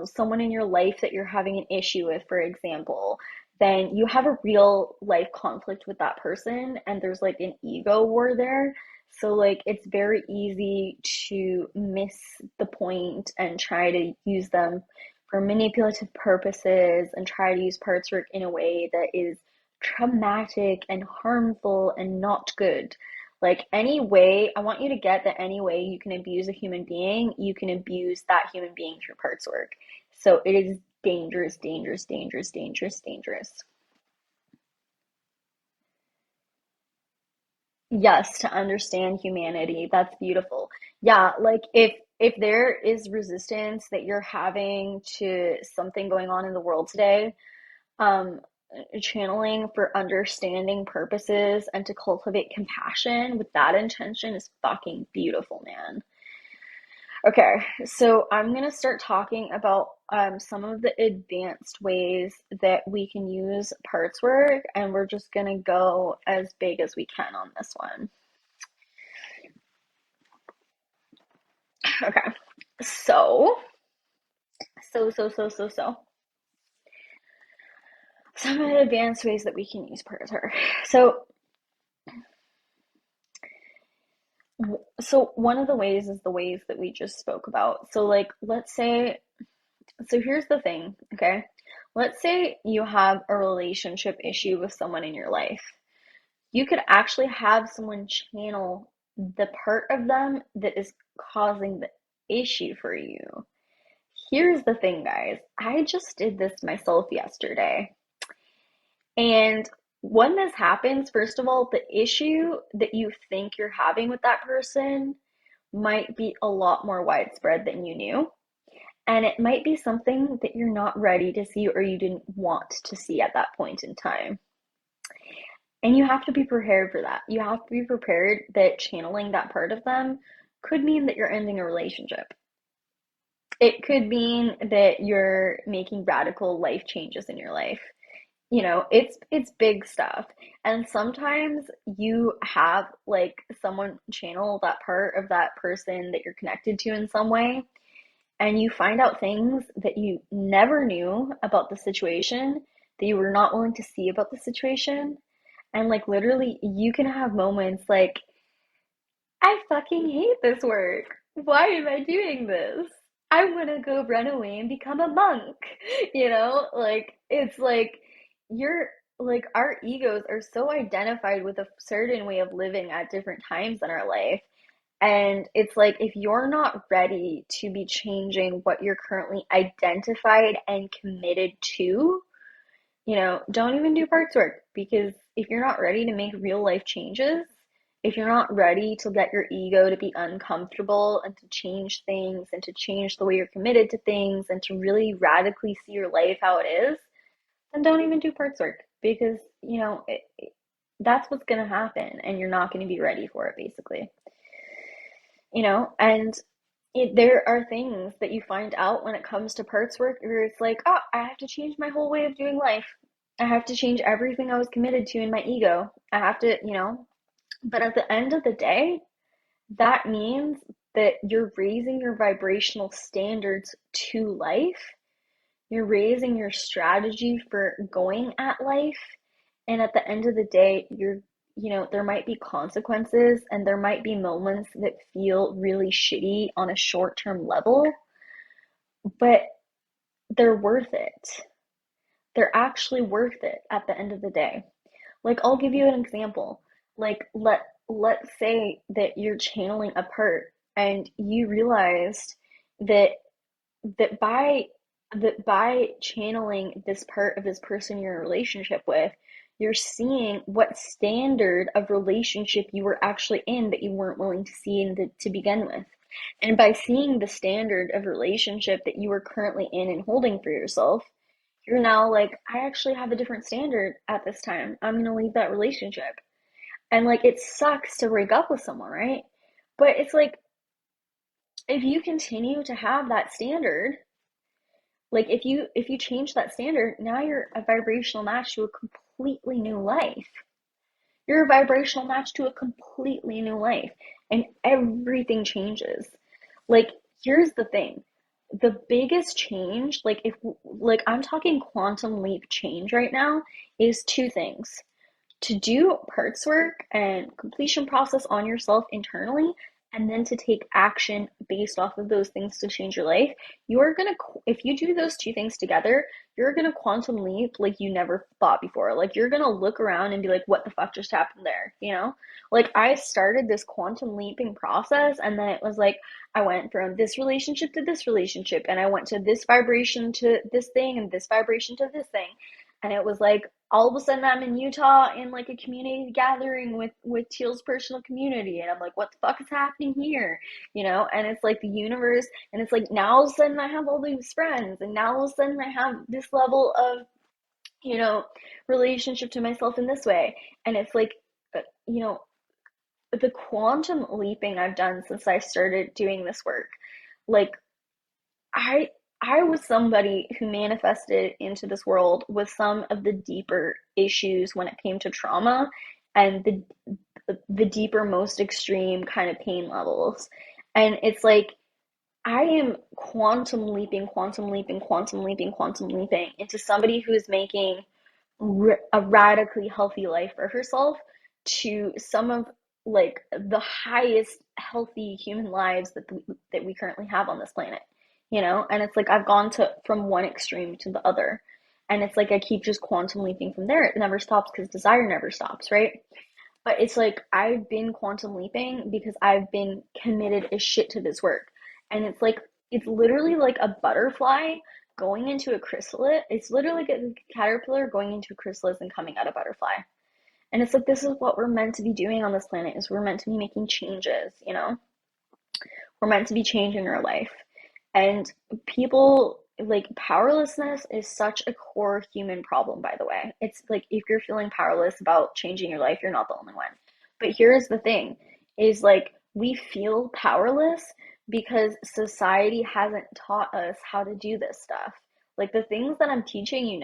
someone in your life that you're having an issue with, for example, then you have a real life conflict with that person, and there's like an ego war there. So, like, it's very easy to miss the point and try to use them for manipulative purposes, and try to use parts work in a way that is traumatic and harmful and not good. Like, any way, I want you to get that any way you can abuse a human being, you can abuse that human being through parts work. So it is dangerous, dangerous, dangerous, dangerous, dangerous. Yes, to understand humanity. That's beautiful. Yeah, like, if there is resistance that you're having to something going on in the world today, um, channeling for understanding purposes and to cultivate compassion with that intention is fucking beautiful, man. Okay, so I'm gonna start talking about some of the advanced ways that we can use parts work, and we're just gonna go as big as we can on this one. Okay, so, so. Some of the advanced ways that we can use parts work. So, so one of the ways is the ways that we just spoke about. So, like, let's say, so here's the thing, okay? Let's say you have a relationship issue with someone in your life. You could actually have someone channel the part of them that is causing the issue for you. Here's the thing, guys. I just did this myself yesterday. And when this happens, first of all, the issue that you think you're having with that person might be a lot more widespread than you knew. And it might be something that you're not ready to see or you didn't want to see at that point in time. And you have to be prepared for that. You have to be prepared that channeling that part of them could mean that you're ending a relationship. It could mean that you're making radical life changes in your life. You know, it's big stuff. And sometimes you have like someone channel that part of that person that you're connected to in some way, and you find out things that you never knew about the situation, that you were not willing to see about the situation. And like literally, you can have moments like, I fucking hate this work. Why am I doing this? I want to go run away and become a monk. You know, like it's like you're like our egos are so identified with a certain way of living at different times in our life. And it's like if you're not ready to be changing what you're currently identified and committed to, you know, don't even do parts work because if you're not ready to make real life changes, if you're not ready to let your ego to be uncomfortable and to change things and to change the way you're committed to things and to really radically see your life how it is, then don't even do parts work because, you know, that's what's going to happen and you're not going to be ready for it basically. You know, and there are things that you find out when it comes to parts work where it's like, oh, I have to change my whole way of doing life. I have to change everything I was committed to in my ego. I have to, you know, but at the end of the day, that means that you're raising your vibrational standards to life. You're raising your strategy for going at life. And at the end of the day, you know, there might be consequences and there might be moments that feel really shitty on a short-term level, but they're worth it. They're actually worth it at the end of the day. Like I'll give you an example. Like let's say that you're channeling a part and you realized that that by that by channeling this part of this person you're in a relationship with, you're seeing what standard of relationship you were actually in that you weren't willing to see to begin with. And by seeing the standard of relationship that you are currently in and holding for yourself, you're now like, I actually have a different standard at this time. I'm going to leave that relationship. And like, it sucks to break up with someone, right? But it's like, if you continue to have that standard, like if you change that standard, now you're a vibrational match to a completely new life. You're a vibrational match to a completely new life, and everything changes. Like, here's the thing. The biggest change, like if like I'm talking quantum leap change right now, is two things to do parts work and completion process on yourself internally and then to take action based off of those things to change your life. You're gonna, if you do those two things together, you're gonna quantum leap like you never thought before. Like you're gonna look around and be like, what the fuck just happened there, you know? Like I started this quantum leaping process and then it was like I went from this relationship to this relationship and I went to this vibration to this thing and this vibration to this thing, and it was like all of a sudden I'm in Utah in like a community gathering with Teal's personal community, and I'm like, what the fuck is happening here? And it's like the universe, and it's like now all of a sudden I have all these friends, and now all of a sudden I have this level of, you know, relationship to myself in this way. And it's like, uh, you know, the quantum leaping I've done since I started doing this work. Like, I I was somebody who manifested into this world with some of the deeper issues when it came to trauma, and the deeper, most extreme kind of pain levels. And it's like I am quantum leaping, quantum leaping, quantum leaping, quantum leaping into somebody who is making a radically healthy life for herself, to some of like the highest healthy human lives that we currently have on this planet. And it's like I've gone to from one extreme to the other, and it's like I keep just quantum leaping from there. It never stops because desire never stops, right? But it's like I've been quantum leaping because I've been committed as shit to this work. And it's like, it's literally like a butterfly going into a chrysalis. It's literally like a caterpillar going into a chrysalis and coming out a butterfly. And it's like, this is what we're meant to be doing on this planet, is we're meant to be making changes. We're meant to be changing our life. And people, like, powerlessness is such a core human problem, by the way. It's like, if you're feeling powerless about changing your life, you're not the only one. But here's the thing, is like, we feel powerless because society hasn't taught us how to do this stuff. Like, the things that I'm teaching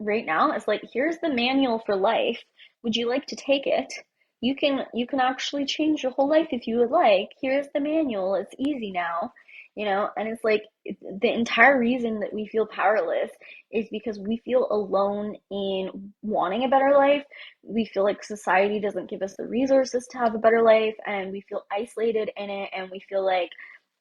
right now is like, here's the manual for life. Would you like to take it? You can actually change your whole life if you would like. Here's the manual. It's easy now. And it's like, the entire reason that we feel powerless is because we feel alone in wanting a better life. We feel like society doesn't give us the resources to have a better life, and we feel isolated in it, and we feel like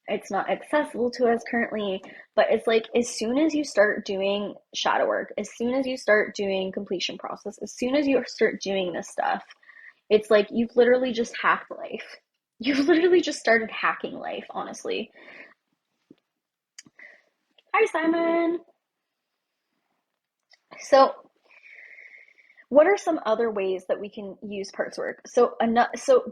it's not accessible to us currently. But it's like, as soon as you start doing shadow work, as soon as you start doing completion process, as soon as you start doing this stuff, it's like you've literally just hacked life. You've literally just started hacking life, honestly. Hi, Simon. So, what are some other ways that we can use parts work? So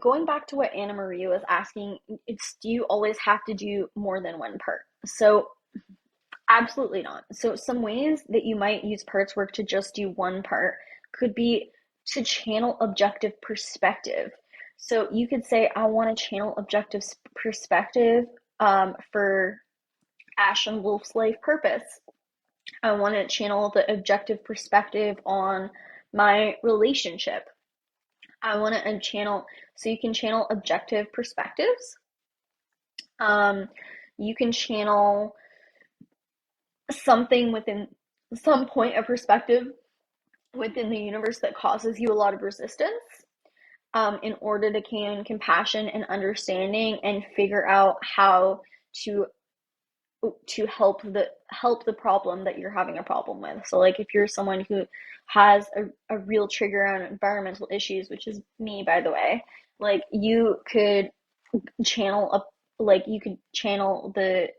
going back to what Anna Maria was asking, it's, do you always have to do more than one part? So, absolutely not. So, some ways that you might use parts work to just do one part could be to channel objective perspective. So, you could say, I want to channel objective perspective for Ash and Wolf's life purpose. I want to channel the objective perspective on my relationship. I want to channel, so you can channel objective perspectives. You can channel something within some point of perspective within the universe that causes you a lot of resistance, in order to gain compassion and understanding and figure out how to help the problem that you're having a problem with. So like, if you're someone who has a real trigger on environmental issues, which is me, by the way, like, channel up you could channel the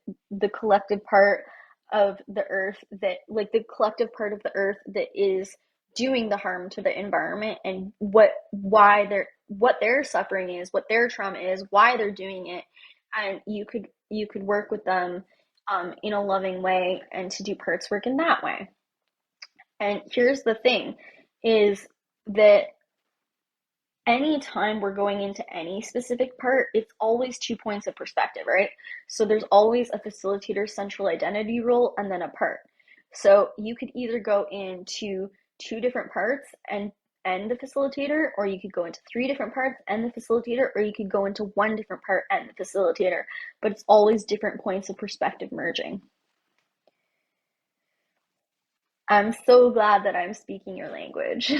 collective part of the earth, that like the collective part of the earth that is doing the harm to the environment, and what their suffering is, what their trauma is, why they're doing it. And you could work with them in a loving way, and to do parts work in that way. And here's the thing, is that anytime we're going into any specific part, it's always 2 points of perspective, right? So there's always a facilitator central identity role, and then a part. So you could either go into 2 different parts and the facilitator, or you could go into 3 different parts and the facilitator, or you could go into 1 different part and the facilitator. But it's always different points of perspective merging. I'm so glad that I'm speaking your language.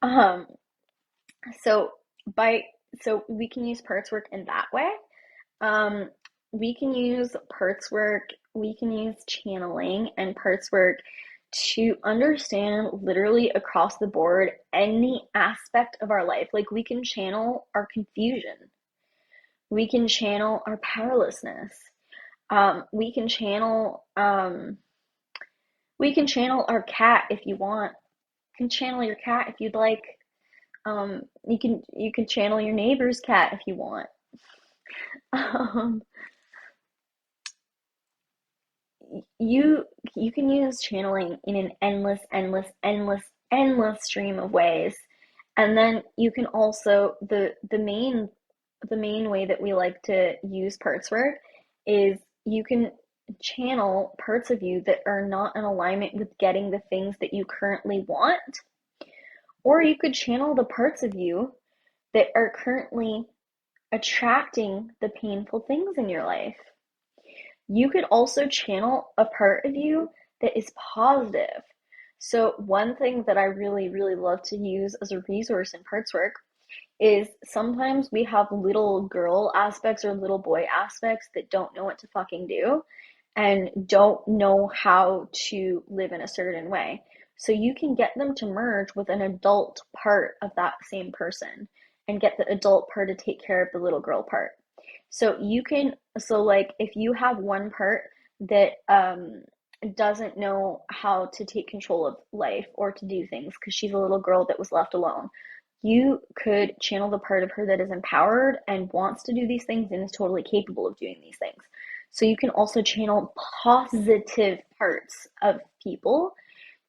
um, so by so we can use parts work in that way. Um, we can use parts work, we can use channeling and parts work to understand literally across the board any aspect of our life. Like, we can channel our confusion, we can channel our powerlessness, we can channel We can channel our cat if you want. You can channel your cat if you'd like. You can channel your neighbor's cat if you want. Um, you you can use channeling in an endless stream of ways. And then you can also the main way that we like to use parts work is you can channel parts of you that are not in alignment with getting the things that you currently want, or you could channel the parts of you that are currently attracting the painful things in your life. You could also channel a part of you that is positive. So, one thing that I really, really love to use as a resource in parts work is sometimes we have little girl aspects or little boy aspects that don't know what to fucking do and don't know how to live in a certain way. So you can get them to merge with an adult part of that same person and get the adult part to take care of the little girl part. So like if you have one part that doesn't know how to take control of life or to do things because she's a little girl that was left alone, you could channel the part of her that is empowered and wants to do these things and is totally capable of doing these things. So you can also channel positive parts of people.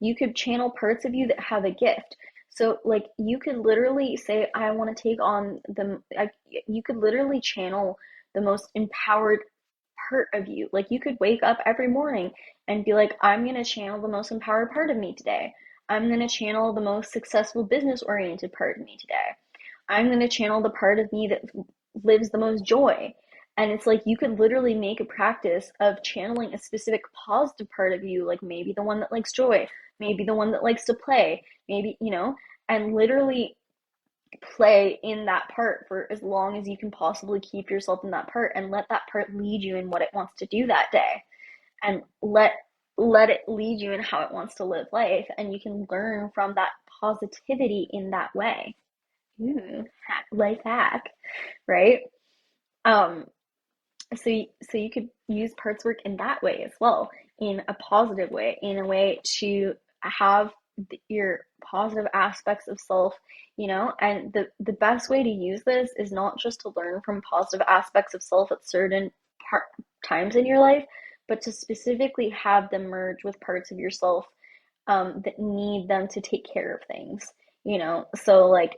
You could channel parts of you that have a gift. So like you could literally say, I want to take on you could literally channel the most empowered part of you. Like you could wake up every morning and be like, I'm going to channel the most empowered part of me today. I'm going to channel the most successful business oriented part of me today. I'm going to channel the part of me that lives the most joy. And it's like you could literally make a practice of channeling a specific positive part of you, like maybe the one that likes joy, maybe the one that likes to play, maybe, and literally play in that part for as long as you can possibly keep yourself in that part and let that part lead you in what it wants to do that day, and let it lead you in how it wants to live life, and you can learn from that positivity in that way. Life hack, right? um so you could use parts work in that way as well, in a positive way, in a way to have your positive aspects of self, and the best way to use this is not just to learn from positive aspects of self at certain part, times in your life, but to specifically have them merge with parts of yourself that need them to take care of things, so like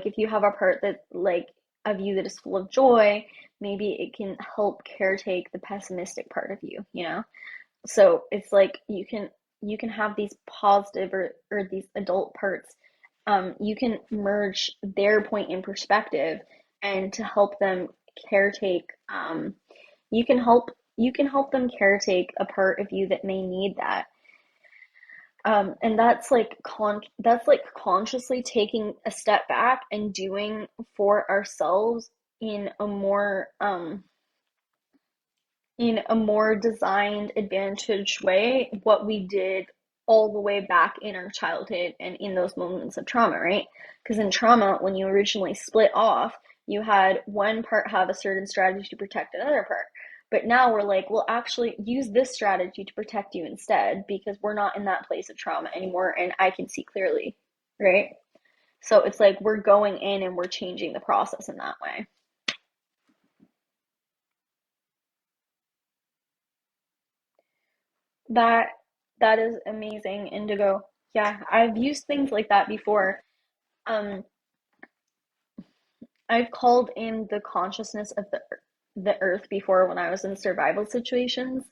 if you have a part that like of you that is full of joy, maybe it can help caretake the pessimistic part of you. So it's like you can have these positive or these adult parts. You can merge their point in perspective and to help them caretake. You can help them caretake a part of you that may need that. And that's like consciously taking a step back and doing for ourselves in a more designed, advantaged way what we did all the way back in our childhood and in those moments of trauma, right? Because in trauma, when you originally split off, you had one part have a certain strategy to protect another part. But now we're like, well, actually, use this strategy to protect you instead because we're not in that place of trauma anymore and I can see clearly, right? So it's like we're going in and we're changing the process in that way. That that is amazing, Indigo. Yeah, I've used things like that before. Um, I've called in the consciousness of the earth before when I was in survival situations,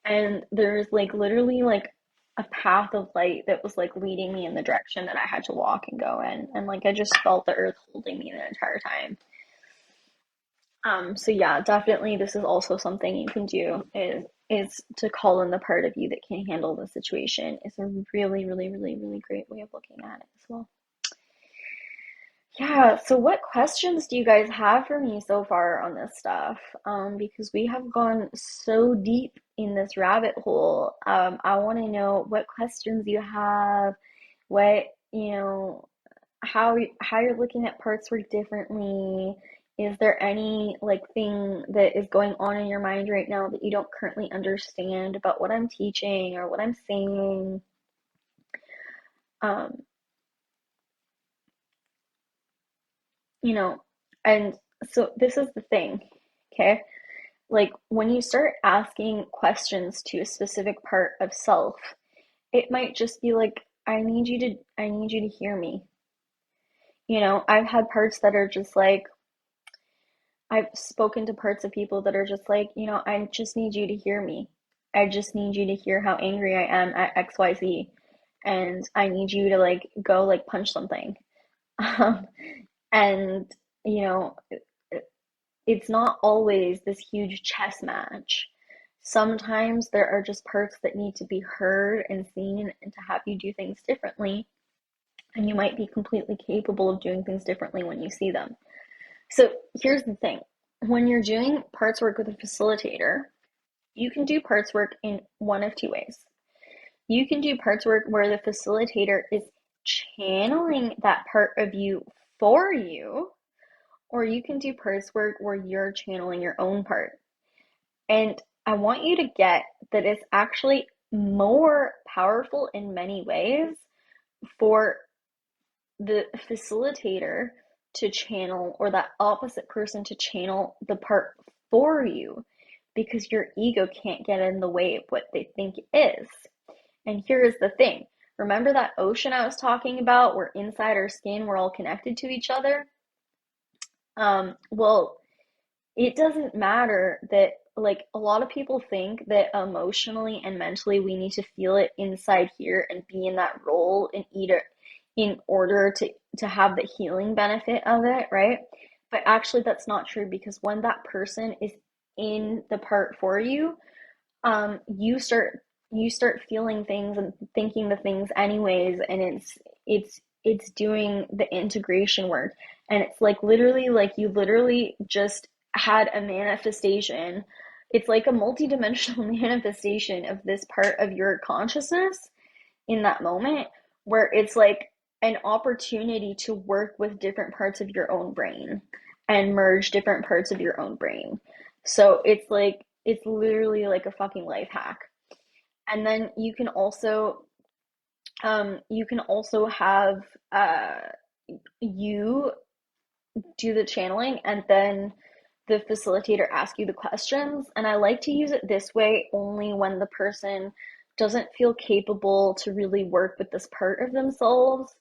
and there's like literally like a path of light that was like leading me in the direction that I had to walk and go in, and like I just felt the earth holding me the entire time. So yeah, definitely this is also something you can do is to call in the part of you that can handle the situation. It's a really, really, really, really great way of looking at it as well. Yeah, so what questions do you guys have for me so far on this stuff? Because we have gone so deep in this rabbit hole. I want to know what questions you have, what, how you're looking at parts work differently, Is there any like thing that is going on in your mind right now that you don't currently understand about what I'm teaching or what I'm saying? Um, you know, and so this is the thing, okay? Like when you start asking questions to a specific part of self, it might just be like, I need you to hear me. I've had parts that are just like, I've spoken to parts of people that are just like, I just need you to hear me. I just need you to hear how angry I am at XYZ. And I need you to like go like punch something. Um, and, you know, it's not always this huge chess match. Sometimes there are just parts that need to be heard and seen and to have you do things differently. And you might be completely capable of doing things differently when you see them. So here's the thing. When you're doing parts work with a facilitator, you can do parts work in one of two ways. You can do parts work where the facilitator is channeling that part of you for you, or you can do parts work where you're channeling your own part. And I want you to get that it's actually more powerful in many ways for the facilitator to channel or that opposite person to channel the part for you because your ego can't get in the way of what they think it is. And here is the thing. Remember that ocean I was talking about where inside our skin we're all connected to each other? Well, it doesn't matter that, like, a lot of people think that emotionally and mentally we need to feel it inside here and be in that role in order to have the healing benefit of it, right? But actually that's not true because when that person is in the part for you, you start feeling things and thinking the things anyways, and it's doing the integration work. And it's like literally like you literally just had a manifestation. It's like a multidimensional manifestation of this part of your consciousness in that moment where it's like an opportunity to work with different parts of your own brain and merge different parts of your own brain. So it's like it's literally like a fucking life hack. And then you can also have you do the channeling and then the facilitator ask you the questions. And I like to use it this way only when the person doesn't feel capable to really work with this part of themselves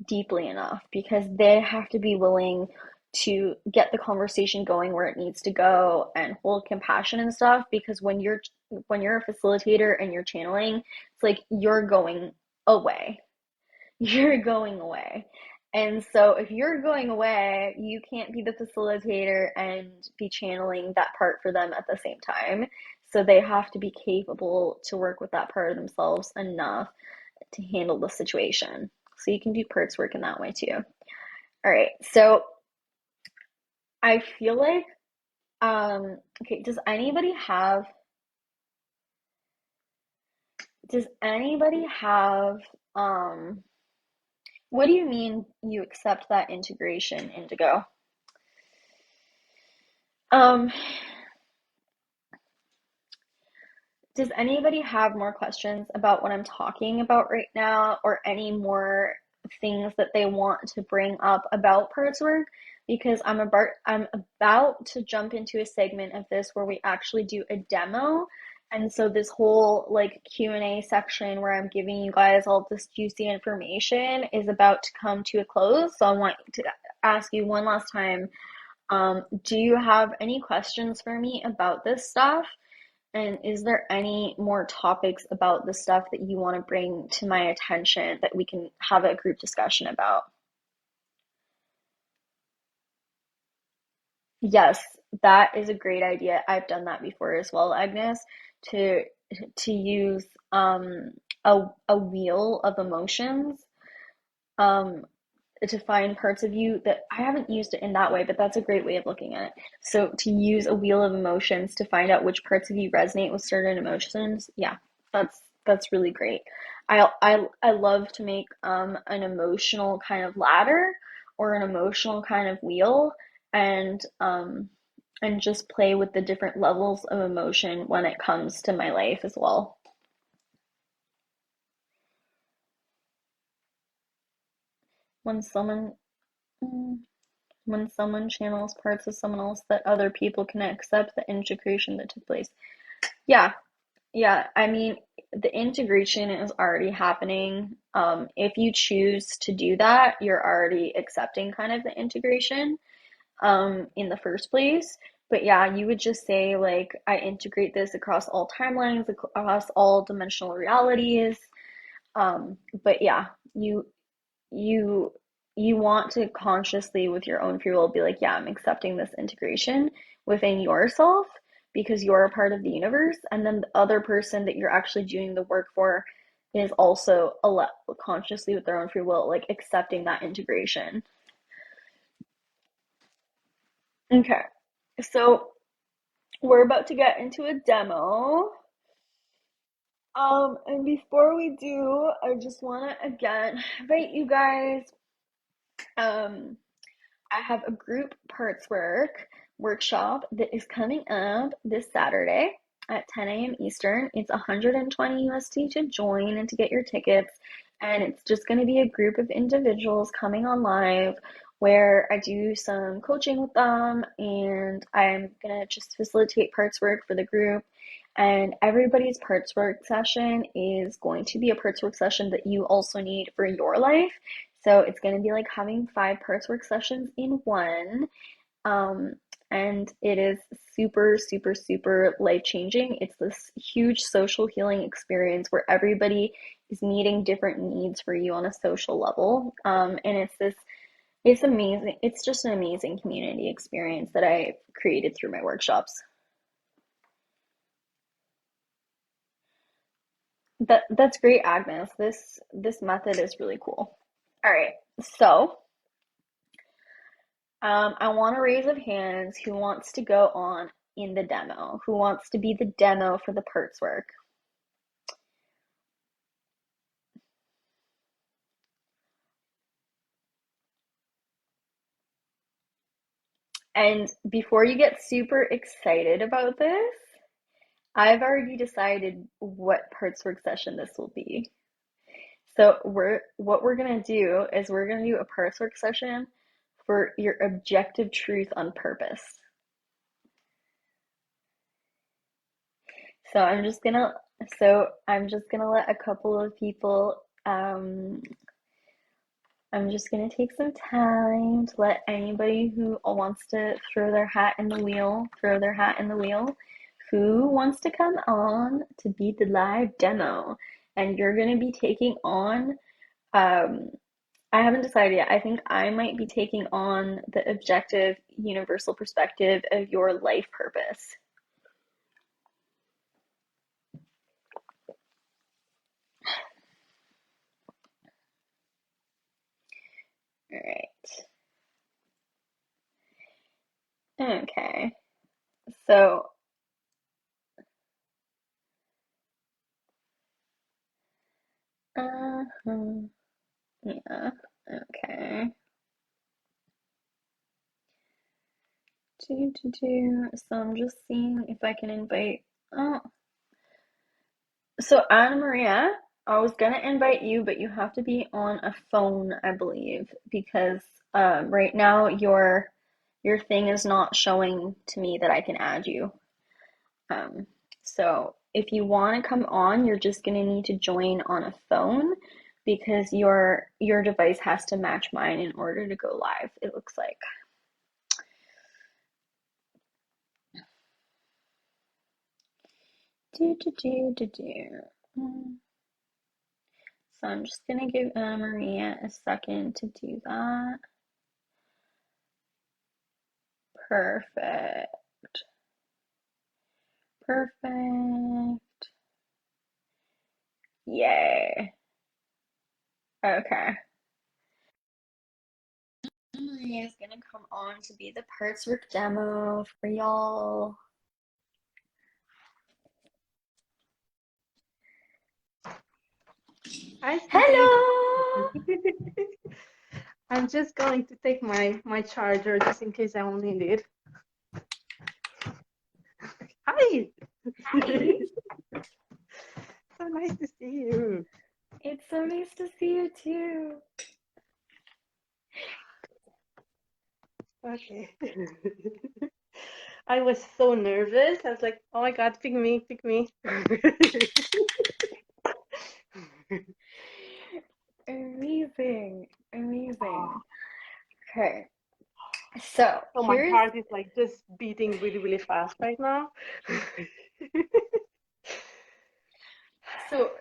deeply enough because they have to be willing to get the conversation going where it needs to go and hold compassion and stuff because when you're a facilitator and you're channeling, it's like you're going away. You're going away. And so if you're going away, you can't be the facilitator and be channeling that part for them at the same time. So they have to be capable to work with that part of themselves enough to handle the situation. So you can do parts work in that way too. All right. So I feel like, okay, does anybody have, what do you mean you accept that integration, Indigo? Um, does anybody have more questions about what I'm talking about right now or any more things that they want to bring up about parts work? Because I'm about to jump into a segment of this where we actually do a demo. And so this whole like Q&A section where I'm giving you guys all this juicy information is about to come to a close. So I want to ask you one last time, do you have any questions for me about this stuff? And is there any more topics about the stuff that you want to bring to my attention that we can have a group discussion about? Yes, that is a great idea. I've done that before as well, Agnes, to to use a wheel of emotions um to find parts of you that I haven't used it in that way, but that's a great way of looking at it. So to use a wheel of emotions to find out which parts of you resonate with certain emotions, yeah, that's really great. I love to make an emotional kind of ladder or an emotional kind of wheel, and just play with the different levels of emotion when it comes to my life as well. When someone mm, when someone channels parts of someone else that other people can accept the integration that took place. Yeah, yeah. I mean, the integration is already happening. If you choose to do that, you're already accepting kind of the integration in the first place. But yeah, you would just say, like, I integrate this across all timelines, across all dimensional realities. But yeah, you you you want to consciously with your own free will be like, yeah, I'm accepting this integration within yourself because you're a part of the universe, and then the other person that you're actually doing the work for is also consciously with their own free will, like accepting that integration. Okay, so we're about to get into a demo. And before we do, I just want to again invite you guys. Um, I have a group parts workshop that is coming up this Saturday at 10 a.m. Eastern. It's 120 USD to join and to get your tickets. And it's just going to be a group of individuals coming on live where I do some coaching with them and I'm going to just facilitate parts work for the group. And everybody's parts work session is going to be a parts work session that you also need for your life. So it's going to be like having 5 parts work sessions in one. Um, and it is super, super, super life changing. It's this huge social healing experience where everybody is meeting different needs for you on a social level. And it's amazing. It's just an amazing community experience that I created through my workshops. That's great, Agnes. This method is really cool. All right, so I want to raise of hands who wants to go on in the demo, who wants to be the demo for the parts work. And before you get super excited about this, I've already decided what parts work session this will be. So what we're gonna do is we're gonna do a parts work session for your objective truth on purpose. So I'm just gonna let a couple of people I'm just gonna take some time to let anybody who wants to throw their hat in the wheel, throw their hat in the wheel. Who wants to come on to be the live demo? And you're gonna be taking on, um, I haven't decided yet. I think I might be taking on the objective, universal perspective of your life purpose. All right. Okay. So, uh-huh. Yeah. Okay. So I'm just seeing if I can invite. Oh, so Anna Maria, I was gonna invite you, but you have to be on a phone, I believe, because right now your thing is not showing to me that I can add you. Um, so if you want to come on, you're just gonna need to join on a phone because your device has to match mine in order to go live, it looks like. Do do do do do. So I'm just gonna give Anna Maria a second to do that. Perfect. Perfect. Yay. Okay. Anna Maria is gonna come on to be the parts work demo for y'all. Hi, Cindy. Hello! I'm just going to take my charger just in case I will need it. Hi. Hi. So nice to see you. It's so nice to see you too. Okay. I was so nervous. I was like, oh my God, pick me, pick me. Amazing. Amazing. Okay. So So my here's heart is like just beating really, really fast right now. so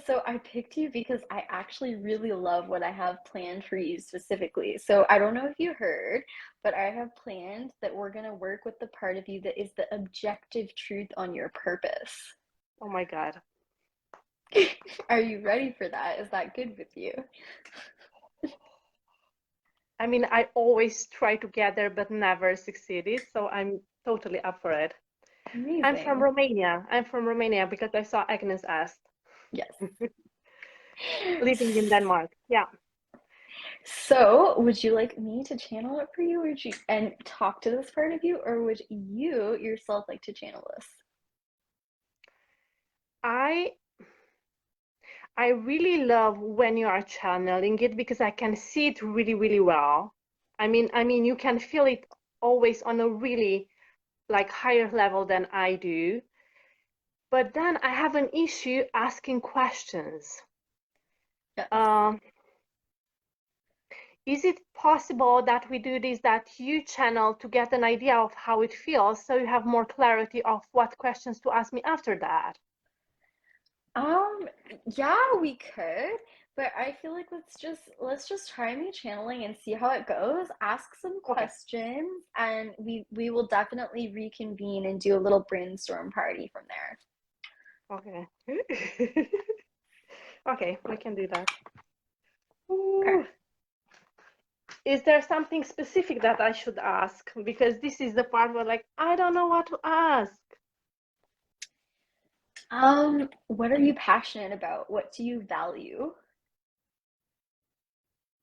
so I picked you because I actually really love what I have planned for you specifically. So I don't know if you heard, but I have planned that we're going to work with the part of you that is the objective truth on your purpose. Oh my God. Are you ready for that? Is that good with you? I mean, I always try to get there, but never succeeded. So I'm totally up for it. I'm from Amazing. Romania. I'm from Romania because I saw Agnes asked. Yes. Living in Denmark. Yeah. So, would you like me to channel it for you, or would you and talk to this part of you, or would you yourself like to channel this? I I really love when you are channeling it because I can see it really, really well. I mean, you can feel it always on a really like higher level than I do. But then I have an issue asking questions. Yes. Um, is it possible that we do this, that you channel to get an idea of how it feels so you have more clarity of what questions to ask me after that? Um, yeah, we could, but I feel like let's just try me channeling and see how it goes. Ask some Okay. questions, and we will definitely reconvene and do a little brainstorm party from there. Okay. Okay, we can do that. Okay. Ooh. Is there something specific that I should ask? Because this is the part where like I don't know what to ask. What are you passionate about? What do you value?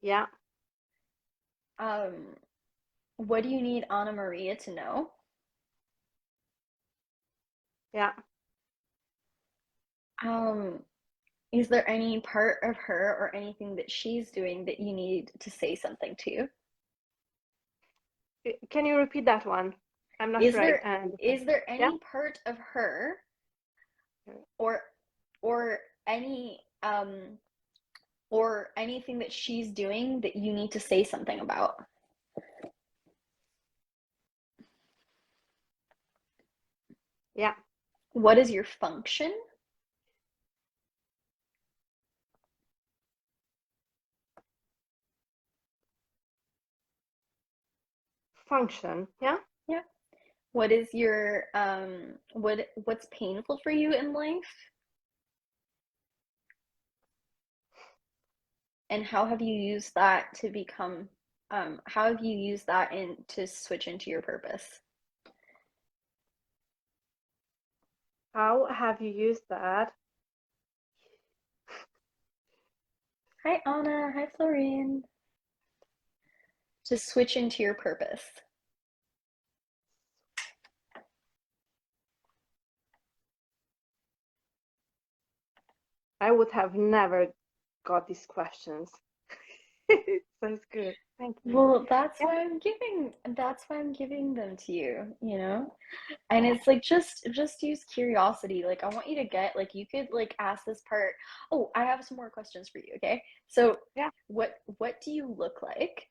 Yeah, Um, what do you need Anna Maria to know? yeah. Um, is there any part of her or anything that she's doing that you need to say something to? Can you repeat that one? I'm not Is sure I there understand. is there Yeah. any part of her or any or anything that she's doing that you need to say something about? Yeah. What is your function? Function. Yeah. Yeah. What is your what's painful for you in life? And how have you used that to become how have you used that in to switch into your purpose? How have you used that? Hi Anna, hi Florine. To switch into your purpose. I would have never got these questions. So it's good. Thank you. Well, Yeah. that's why I'm giving them to you, you know? And it's like just use curiosity. Like I want you to get like you could like ask this part. Oh, I have some more questions for you, okay? So, Yeah. what do you look like?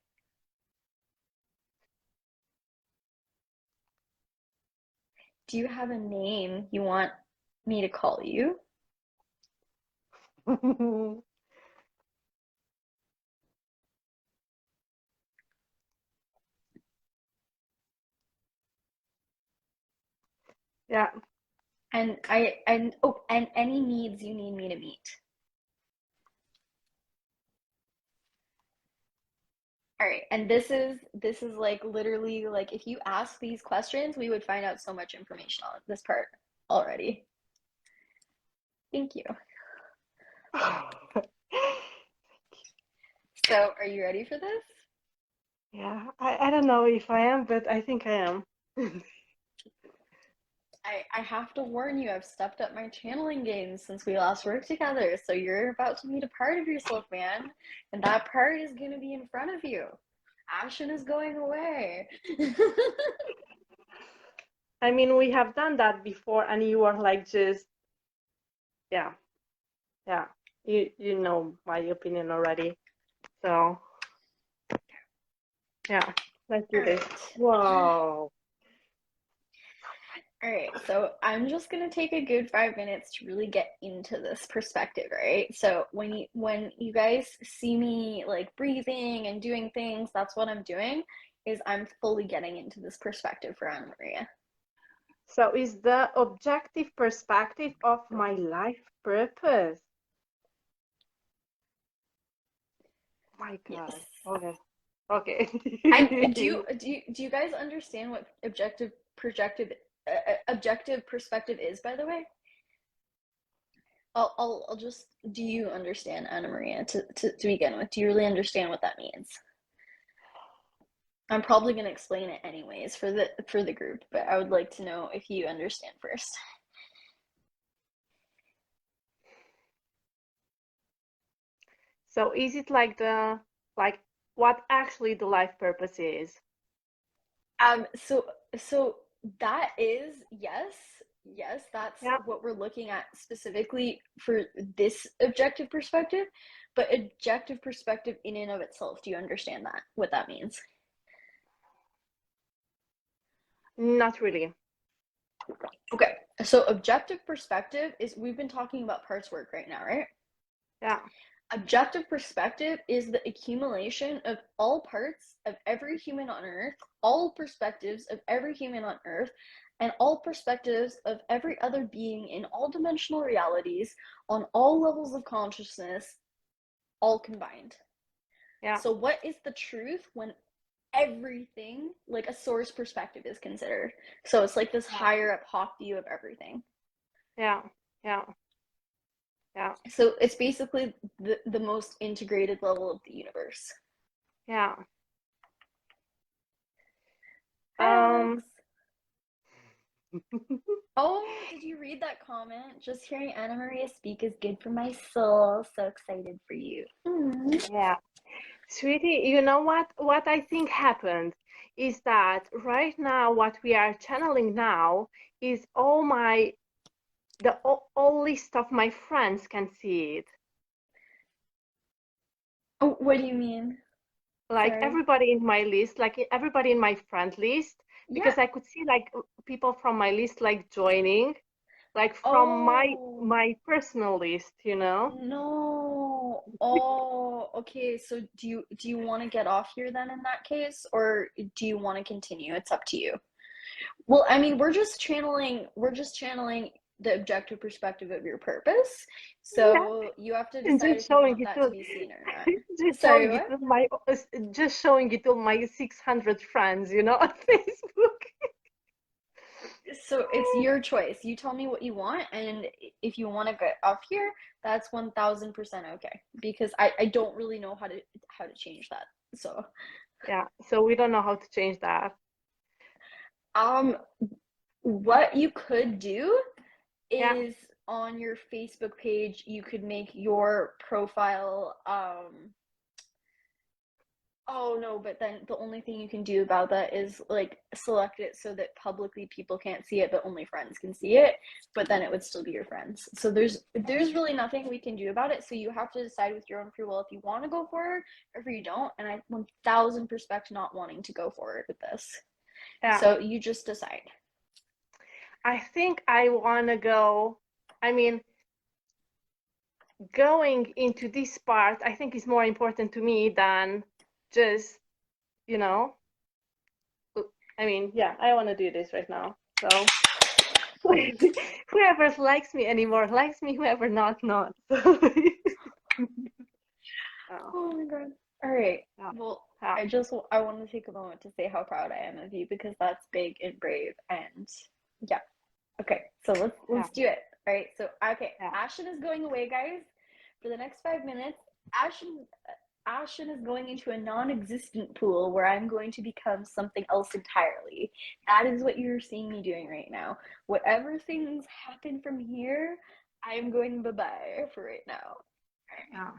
Do you have a name you want me to call you? Yeah. And any needs you need me to meet. All right, and this is like literally like if you ask these questions, we would find out so much information on this part already. Thank you. So, are you ready for this? Yeah, I don't know if I am, but I think I am. I have to warn you, I've stepped up my channeling game since we last worked together. So you're about to meet a part of yourself, man. And that part is going to be in front of you. Ashen is going away. I mean, we have done that before, and you were like just, yeah, yeah. You know my opinion already. So yeah, let's All do this. right. Whoa. All right, so I'm just gonna take a good 5 minutes to really get into this perspective, right? So when you guys see me like breathing and doing things, that's what I'm doing, is I'm fully getting into this perspective for Anna Maria. So is the objective perspective of my life purpose? My Yes. God. Okay. Okay. And do you guys understand what objective perspective is, by the way? I'll just, do you understand, Anna Maria, to begin with? Do you really understand what that means? I'm probably going to explain it anyways for the group, but I would like to know if you understand first. So is it like what actually the life purpose is? So that is, yes, that's Yeah. what we're looking at specifically for this objective perspective, but objective perspective in and of itself, do you understand that, what that means? Not really. Okay, so objective perspective is, we've been talking about parts work right now, right? Yeah. Objective perspective is the accumulation of all parts of every human on Earth, all perspectives of every human on Earth, and all perspectives of every other being in all dimensional realities on all levels of consciousness, all combined. Yeah. So, what is the truth when everything, like a source perspective, is considered? So, it's like this Yeah. higher up hawk view of everything. Yeah. Yeah. Yeah. So, it's basically the most integrated level of the universe. Yeah. Hi, Um, Alex. Oh, did you read that comment? Just hearing Anna Maria speak is good for my soul. So excited for you. yeah. Sweetie, you know what? What I think happened is that right now, what we are channeling now is all list of my friends can see it. Oh, what do you mean? Like Sorry. everybody in my list, like everybody in my friend list, Yeah. because I could see like people from my list like joining, like from my Oh, my personal list, you know? no. Oh, okay. So do you want to get off here then in that case, or do you want to continue? It's up to you. Well, I mean, we're just channeling the objective perspective of your purpose. Yeah, So you have to and decide just if you showing want it that to to be seen or not. just Sorry, showing it what? to my just showing it to my 600 friends, you know, on Facebook. So it's your choice. You tell me what you want, and if you want to get off here, that's 1000% okay. Because I don't really know how to change that. So Yeah, so we don't know how to change that. um what you could do Yeah. is, on your Facebook page, you could make your profile oh no, but then the only thing you can do about that is like select it so that publicly people can't see it, but only friends can see it. But then it would still be your friends. So there's really nothing we can do about it. So you have to decide with your own free will if you want to go forward or if you don't. And I 1000 respect not wanting to go forward with this. Yeah. So you just decide. I think I want to go. I mean, going into this part, I think is more important to me than just, you know, I mean, yeah, I want to do this right now. So whoever likes me anymore likes me, whoever not. So, oh, Oh my god. All right. yeah, Well, yeah, I want to take a moment to say how proud I am of you because that's big and brave and yeah. Okay. So let's yeah, let's do it. All right. So okay, yeah. Ashton is going away, guys, for the next 5 minutes. Ashton passion is going into a non-existent pool where I'm going to become something else entirely. That is what you're seeing me doing right now. Whatever things happen from here, I'm going bye-bye for right now. Yeah.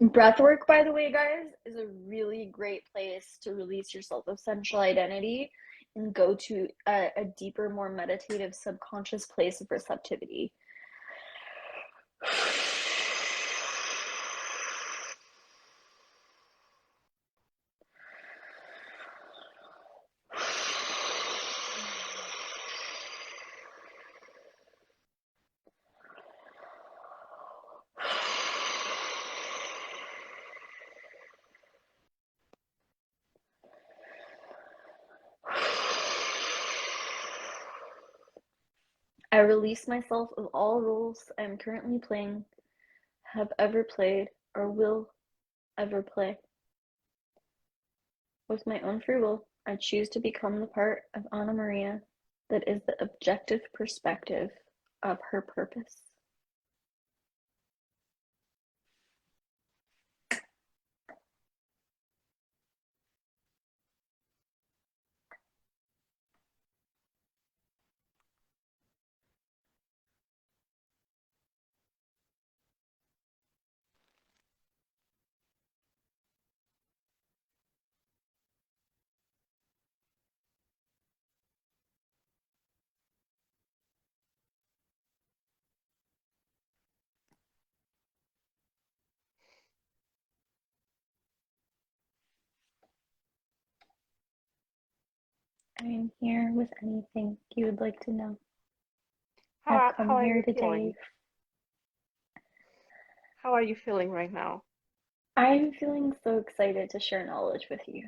Breathwork, by the way, guys, is a really great place to release your self-essential identity and go to a deeper, more meditative, subconscious place of receptivity. I release myself of all roles I am currently playing, have ever played, or will ever play. With my own free will, I choose to become the part of Anna Maria that is the objective perspective of her purpose. I am here with anything you would like to know. I've How come are here you today. feeling? How are you feeling right now? I am feeling so excited to share knowledge with you.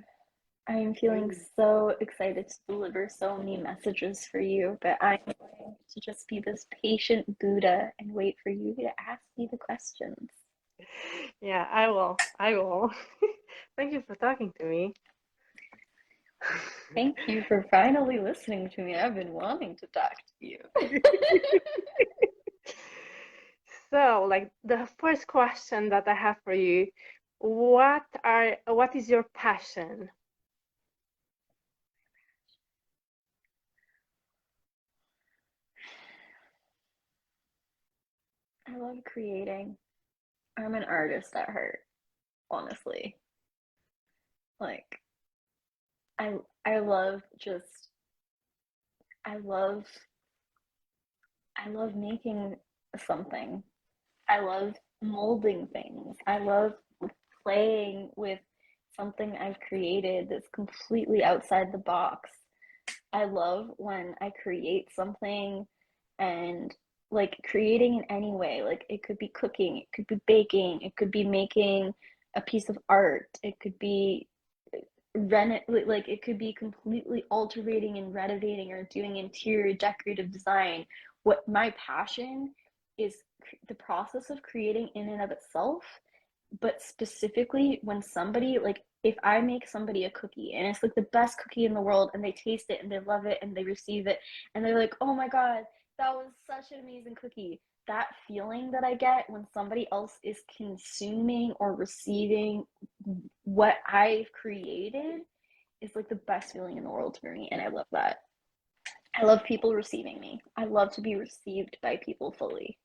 I am feeling Mm. so excited to deliver so many messages for you, but I'm going to just be this patient Buddha and wait for you to ask me the questions. Yeah, I will. I will. Thank you for talking to me. Thank you for finally listening to me. I've been wanting to talk to you. So, like the first question that I have for you, what is your passion? I love creating. I'm an artist at heart, honestly. Like I I love just I love I love making something. I love molding things. I love playing with something I've created that's completely outside the box. I love when I create something and like creating in any way. Like it could be cooking, it could be baking, it could be making a piece of art, it could be like it could be completely alterating and renovating or doing interior decorative design. What my passion is the process of creating in and of itself, but specifically when somebody like if I make somebody a cookie and it's like the best cookie in the world and they taste it and they love it and they receive it and they're like, oh my God, that was such an amazing cookie. That feeling that I get when somebody else is consuming or receiving what I've created is like the best feeling in the world for me. And I love that. I love people receiving me. I love to be received by people fully.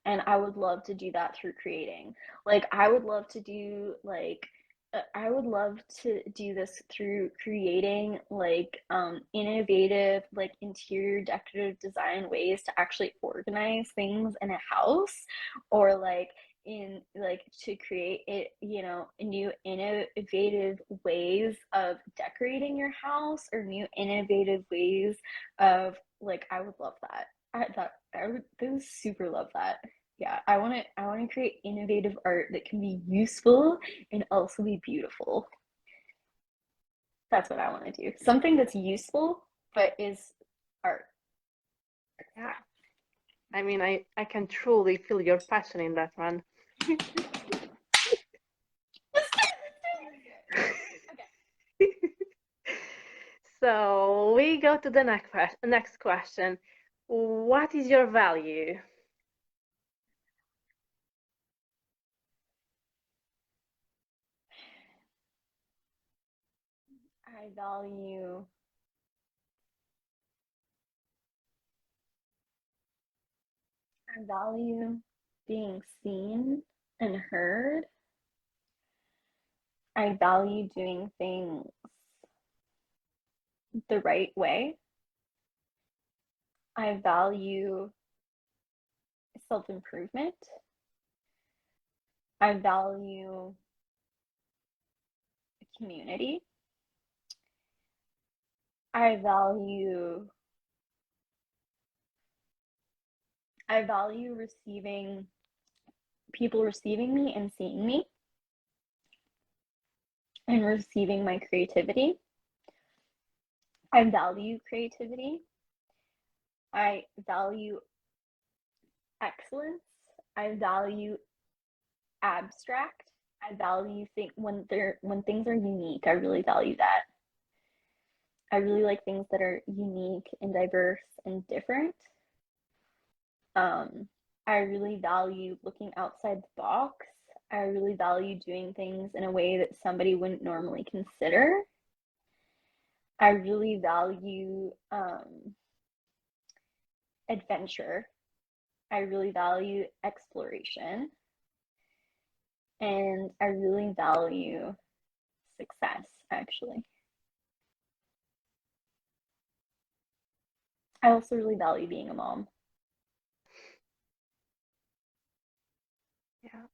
And I would love to do that through creating. Like I would love to do I would love to do this through creating like innovative like interior decorative design ways to actually organize things in a house or like in like to create it, new innovative ways of decorating your house or new innovative ways of like I would love that. I would super love that. Yeah, I want to create innovative art that can be useful and also be beautiful. That's what I want to do. Something that's useful, but is art. Yeah. I mean, I can truly feel your passion in that one. So we go to the next question. What is your value? I value I value being seen and heard. I value doing things the right way. I value self-improvement. I value community. I value I value receiving people receiving me and seeing me and receiving my creativity. I value creativity. I value excellence. I value abstract. I value when things are unique. I really value that. I really like things that are unique and diverse and different. Um, I really value looking outside the box. I really value doing things in a way that somebody wouldn't normally consider. I really value adventure. I really value exploration. And I really value success, actually. I also really value being a mom. Yeah.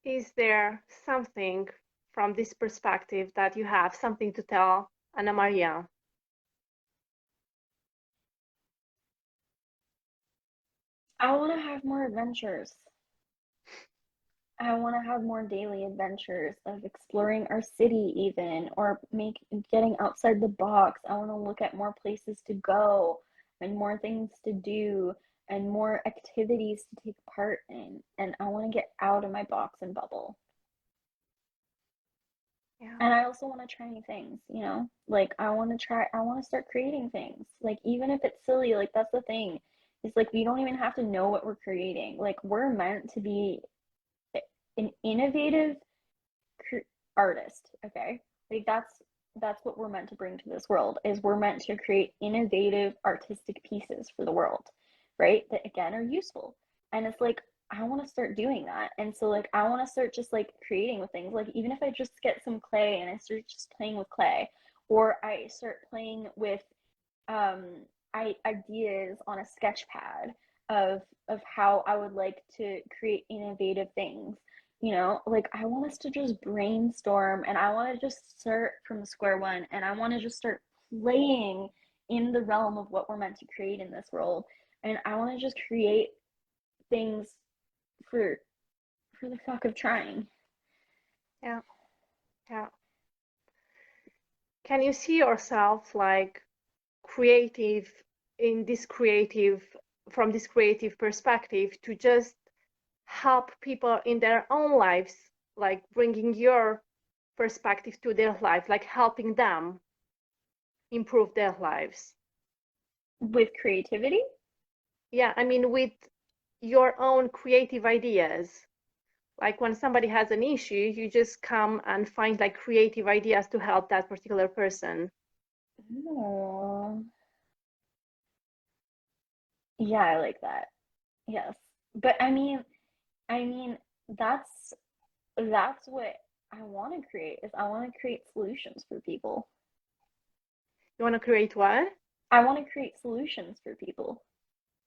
Is there something from this perspective that you have something to tell Anna Maria? I want to have more adventures. I want to have more daily adventures of exploring our city even or getting outside the box. I want to look at more places to go and more things to do and more activities to take part in. And I want to get out of my box and bubble. Yeah. And I also want to try new things, you know? Like I want to start creating things. Like even if it's silly, like that's the thing. It's like we don't even have to know what we're creating. Like we're meant to be an innovative artist, okay? Like that's what we're meant to bring to this world is we're meant to create innovative artistic pieces for the world, right? That again are useful. And it's like I want to start doing that. And so like I want to start just like creating with things. Like even if I just get some clay and I start just playing with clay or I start playing with um ideas on a sketch pad of how I would like to create innovative things. You know, like I want us to just brainstorm and I want to just start from square one and I want to just start playing in the realm of what we're meant to create in this world. And I want to just create things for for the fuck of trying. Yeah. Yeah. Can you see yourself like creative in this creative from this creative perspective to just help people in their own lives, like bringing your perspective to their life, like helping them improve their lives? With creativity? Yeah, I mean, with your own creative ideas. Like when somebody has an issue, you just come and find like creative ideas to help that particular person. Oh, yeah, I like that. Yes. But I mean, that's that's what I want to create is I want to create solutions for people. You want to create what? I want to create solutions for people.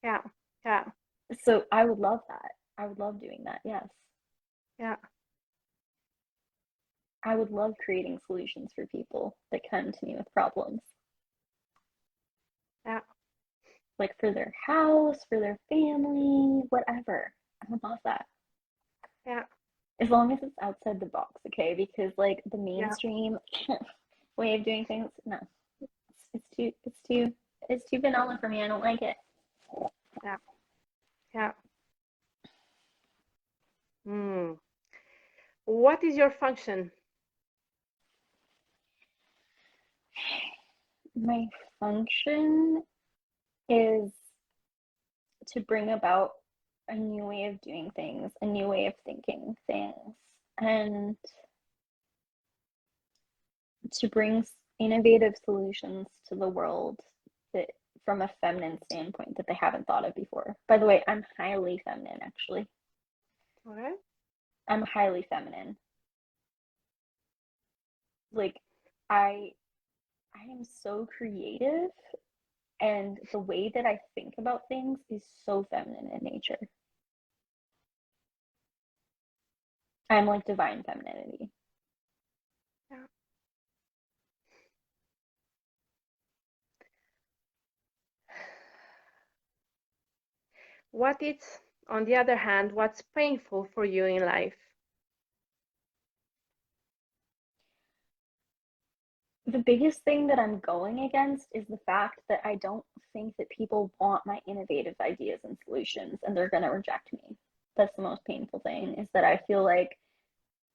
Yeah, yeah, So I would love that. I would love doing that. Yes. yeah, I would love creating solutions for people that come to me with problems. yeah. like for their house, for their family, whatever. I'm above that. Yeah. As long as it's outside the box, okay? Because like the Yeah. mainstream way of doing things, no. It's too vanilla for me. I don't like it. Yeah. Yeah. Hmm. What is your function? My function is to bring about a new way of doing things, a new way of thinking things, and to bring innovative solutions to the world that from a feminine standpoint that they haven't thought of before. By the way, I'm highly feminine actually. Okay. I'm highly feminine. Like I I am so creative and the way that I think about things is so feminine in nature. I'm like divine femininity. Yeah. What is, on the other hand, what's painful for you in life? The biggest thing that I'm going against is the fact that I don't think that people want my innovative ideas and solutions and they're going to reject me. That's the most painful thing is that I feel like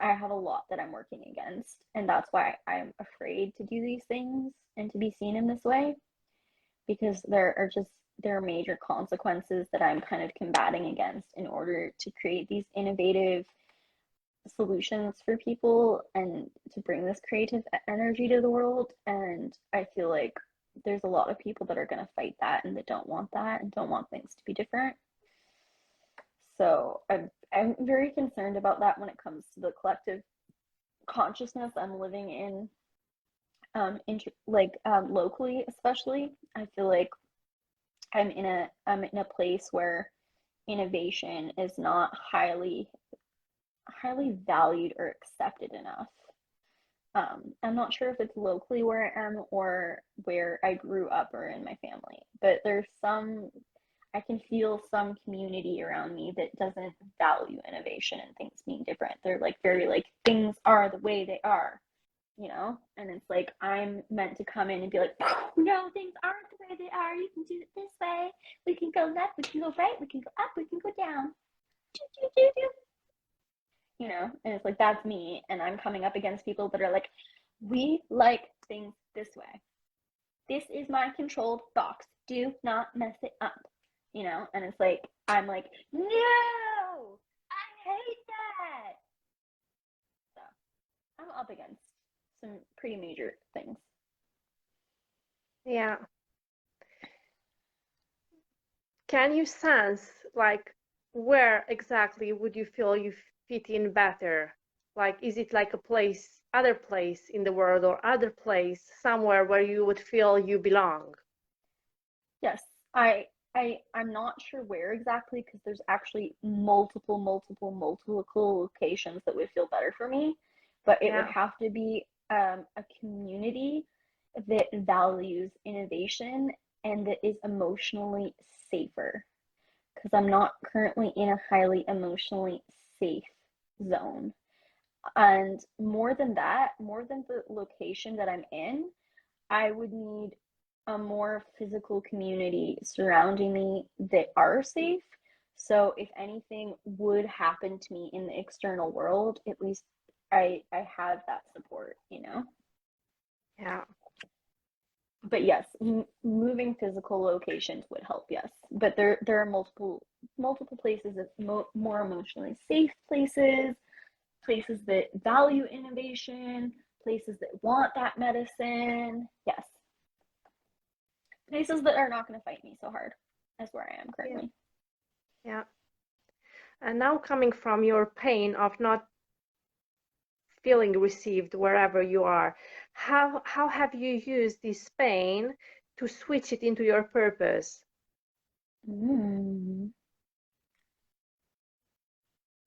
I have a lot that I'm working against. And that's why I'm afraid to do these things and to be seen in this way because there are major consequences that I'm kind of combating against in order to create these innovative solutions for people and to bring this creative energy to the world. And I feel like there's a lot of people that are going to fight that and that don't want that and don't want things to be different. So I'm very concerned about that when it comes to the collective consciousness I'm living in, locally, especially. I feel like I'm in a place where innovation is not highly valued or accepted enough. I'm not sure if it's locally where I am or where I grew up or in my family, but I can feel some community around me that doesn't value innovation and things being different. They're like very like things are the way they are, and it's like I'm meant to come in and be like, no, things aren't the way they are. You can do it this way. We can go left, we can go right, we can go up, we can go down. Do, do, do, do. And it's like that's me, and I'm coming up against people that are like, we like things this way. This is my controlled box. Do not mess it up. And it's like I'm like, no, I hate that. So I'm up against some pretty major things. Yeah. Can you sense like where exactly would you feel you fit in better? Like, is it like a place, other place in the world or other place somewhere where you would feel you belong? Yes, I'm not sure where exactly because there's actually multiple locations that would feel better for me, but it would Yeah. have to be a community that values innovation and that is emotionally safer because I'm not currently in a highly emotionally safe zone. And more than that, more than the location that I'm in, I would need a more physical community surrounding me that are safe. So if anything would happen to me in the external world, at least I have that support. Yeah. But yes, moving physical locations would help. Yes, but there are multiple places of more emotionally safe places that value innovation, places that want that medicine. Yes, places that are not going to fight me so hard as where I am Yeah. currently. Yeah. And now coming from your pain of not feeling received wherever you are, how have you used this pain to switch it into your purpose? Mm.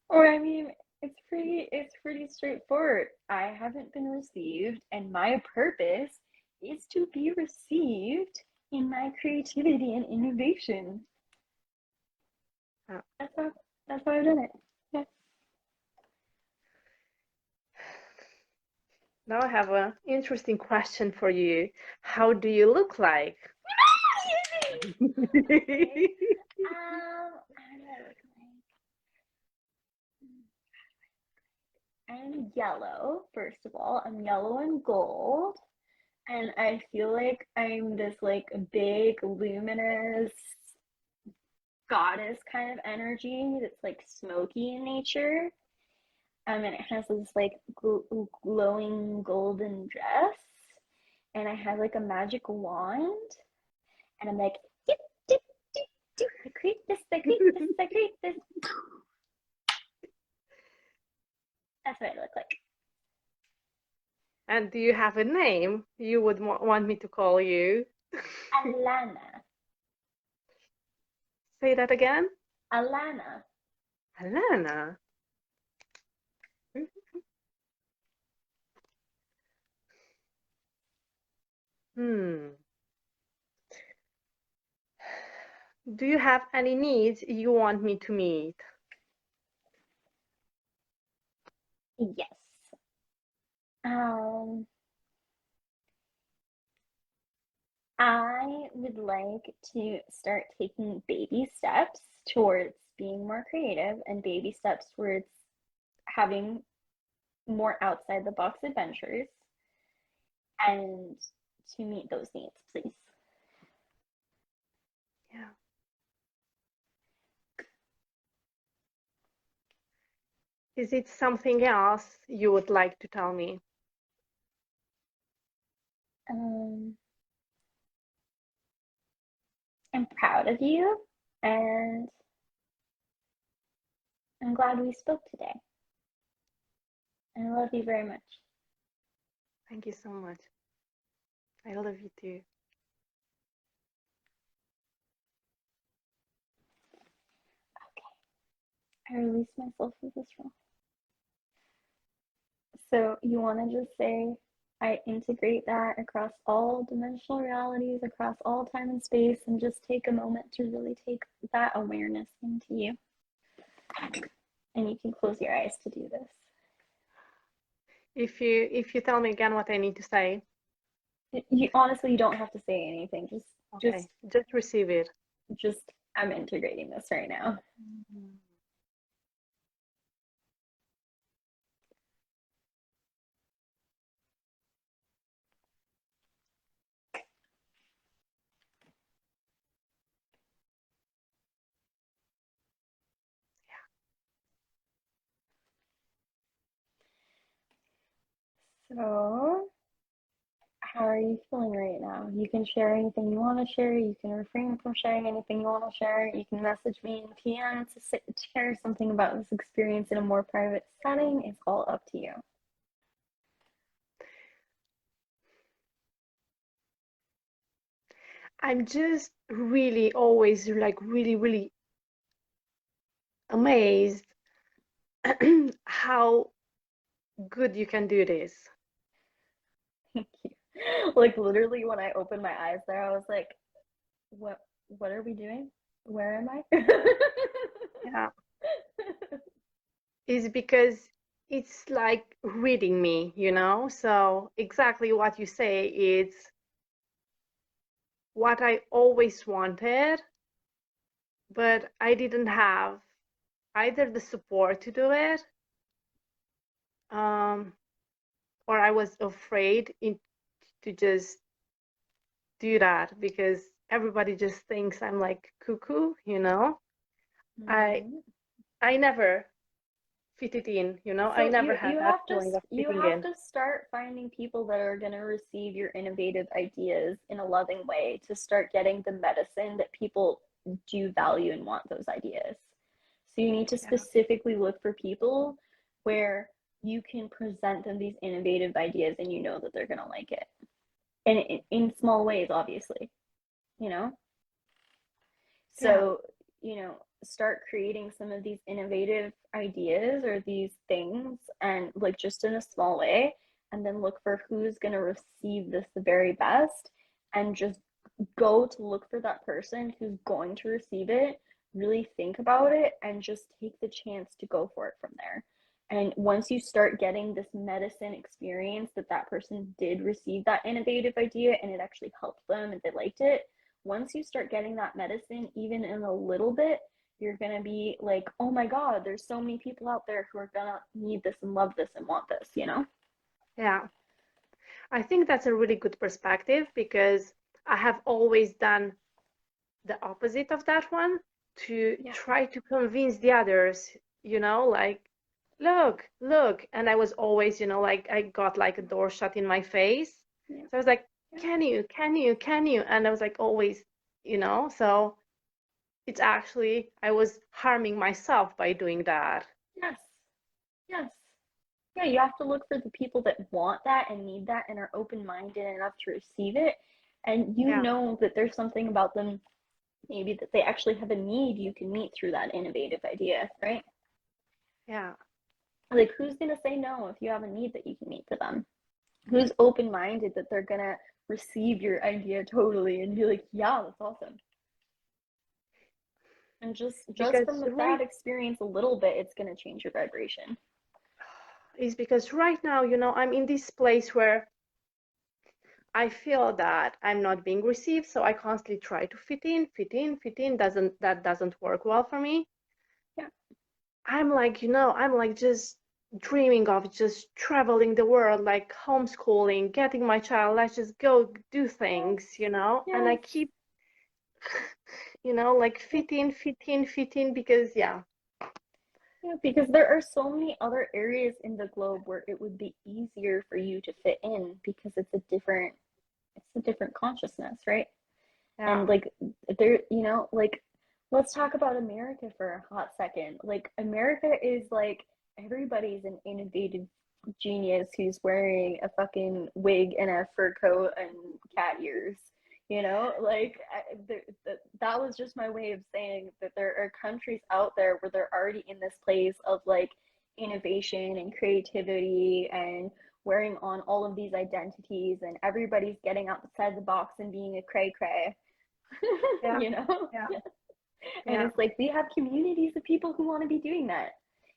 Or I mean, it's pretty straightforward. I haven't been received, and my purpose is to be received in my creativity and innovation. Uh, That's how I've done it. Yeah. Now I have an interesting question for you. How do you look like? Okay. How do I look like? I'm yellow, first of all. I'm yellow and gold. And I feel like I'm this like big, luminous goddess kind of energy that's like smoky in nature. And it has this like glowing golden dress. And I have like a magic wand. And I'm like, dip, dip, dip, dip. I create this, I create this, I create this. That's what I look like. And do you have a name you would want me to call you? Alana. Say that again. Alana. Alana. Hmm. Do you have any needs you want me to meet? Yes. Um, I would like to start taking baby steps towards being more creative and baby steps towards having more outside the box adventures and to meet those needs, please. Yeah. Is it something else you would like to tell me? Um, I'm proud of you and I'm glad we spoke today. I love you very much. Thank you so much. I love you too. I release myself of this role. So you want to just say, I integrate that across all dimensional realities, across all time and space, and just take a moment to really take that awareness into you. And you can close your eyes to do this. If you tell me again what I need to say. You honestly, you don't have to say anything. Okay, just receive it. Just I'm integrating this right now. Mm-hmm. So, how are you feeling right now? You can share anything you want to share. You can refrain from sharing anything you want to share. You can message me in PM to share something about this experience in a more private setting. It's all up to you. I'm just really always like really amazed how good you can do this. Thank you. Like literally when I opened my eyes there, I was like, what are we doing? Where am I? Yeah. Is because it's like reading me, you know? So exactly what you say is what I always wanted, but I didn't have either the support to do it, or I was afraid to just do that because everybody just thinks I'm like cuckoo, you know? I Mhm. I never fit it in, you know? I So never had that feeling of you fitting have in. to start finding people that are going to receive your innovative ideas in a loving way to start getting the medicine that people do value and want those ideas. So you need to Yeah. specifically look for people where you can present them these innovative ideas and you know that they're going to like it. And in small ways, obviously, you know? Yeah. So, start creating some of these innovative ideas or these things and like just in a small way, and then look for who's going to receive this the very best and just go to look for that person who's going to receive it, really think about it, and just take the chance to go for it from there. And once you start getting this medicine experience that that person did receive that innovative idea and it actually helped them and they liked it, once you start getting that medicine, even in a little bit, you're going to be like, oh my God, there's so many people out there who are going to need this and love this and want this, you know? Yeah. I think that's a really good perspective because I have always done the opposite of that one to Yeah. try to convince the others, like, look. And I was always, like, I got like a door shut in my face. Yeah. So I was like, Yeah. can you? And I was like, always, so it's actually, I was harming myself by doing that. Yes. Yes. Yeah, you have to look for the people that want that and need that and are open-minded enough to receive it. And you Yeah, know that there's something about them, maybe that they actually have a need you can meet through that innovative idea, right? yeah. Like, who's going to say no if you have a need that you can meet for them? Who's open-minded that they're going to receive your idea totally and be like, yeah, that's awesome. And just Because from that right experience a little bit, it's going to change your vibration. is because right now, I'm in this place where I feel that I'm not being received, so I constantly try to fit in. Doesn't work well for me. Yeah. I'm like just dreaming of just traveling the world, like homeschooling, getting my child, let's just go do Yes. things. And I Yes. keep, like fit in because yeah, Yeah, because there are so many other areas in the globe where it would be easier for you to fit in because it's a different consciousness, right? yeah, And like there, like let's talk about America for a hot second. Like America is like everybody's an innovative genius who's wearing a fucking wig and a fur coat and cat ears. Like that was just my way of saying that there are countries out there where they're already in this place of like innovation and creativity and wearing on all of these identities, and everybody's getting outside the box and being a cray cray. yeah, you know? yeah, And yeah, it's like we have communities of people who want to be doing that,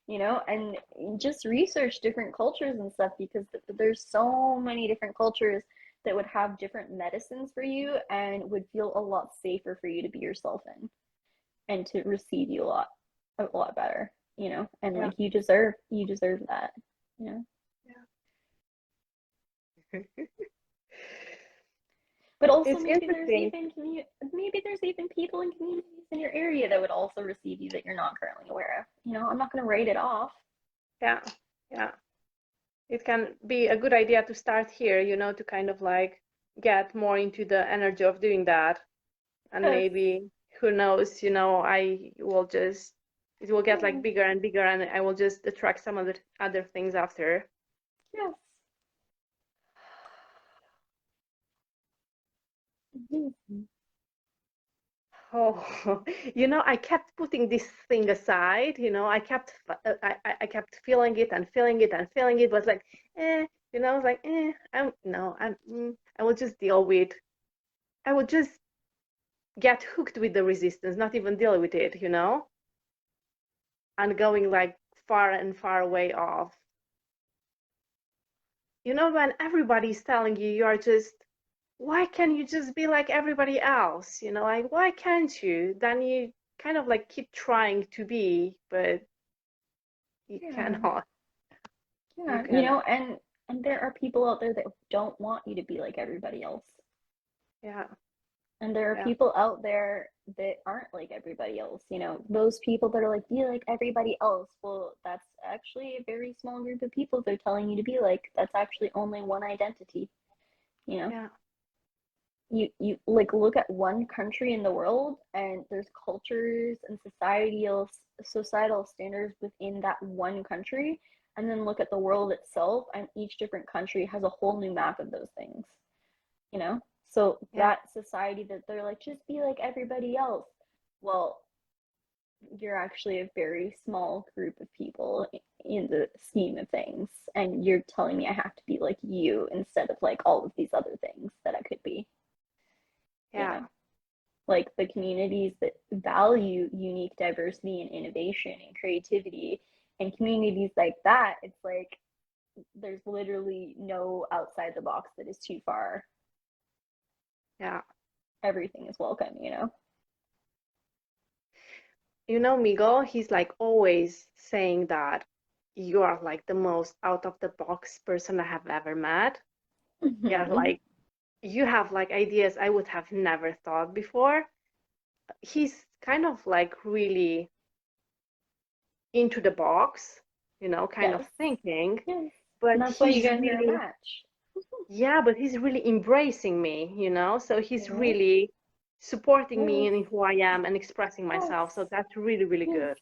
and just research different cultures and stuff because there's so many different cultures that would have different medicines for you and would feel a lot safer for you to be yourself in and to receive you a lot better, and yeah, like you deserve that, you know. yeah. But also It's interesting. maybe there's even people in communities in your area that would also receive you that you're not currently aware of. I'm not going to write it off. Yeah, yeah. It can be a good idea to start here, to kind of like get more into the energy of doing that. And Yes. maybe, who knows, it will get like Yeah. bigger and bigger, and I will just attract some other things after. Yes. Mhm. Oh, I kept putting this thing aside, I kept feeling it and feeling it and feeling it, but like, I was like, I'm, no, I will just deal with, I will just get hooked with the resistance, not even deal with it, and going like far and far away off. When everybody's telling you you're just, why can't you just be like everybody else? Like, why can't you? Then you kind of like keep trying to be, but you Yeah. cannot. You Yeah. cannot. And there are people out there that don't want you to be like everybody else. Yeah, And there are yeah, people out there that aren't like everybody else. Those people that are like, be like everybody else. Well, that's actually a very small group of people they're telling you to be like. That's actually only one identity. You know, yeah, you like look at one country in the world, and there's cultures and societal standards within that one country, and then look at the world itself, and each different country has a whole new map of those things. you know? So yeah, that society that they're like, just be like everybody else. Well, you're actually a very small group of people in the scheme of things. And you're telling me I have to be like you instead of like all of these other things that I could be. you Yeah. know, like the communities that value unique diversity and innovation and creativity and communities like that, it's like there's literally no outside the box that is too far. Yeah. Everything is welcome, you know? You know, Miguel, he's like always saying that you are like the most out of the box person I have ever met. Yeah, Mm-hmm. like you have like ideas I would have never thought before. He's kind of like really into the box, kind of Yes. thinking, Yes. And but that's why you he's guys are a really, match. yeah, but he's really embracing me. So he's Yes. really supporting me Yes. in who I am and expressing Yes. myself. So that's really, really Yes. good.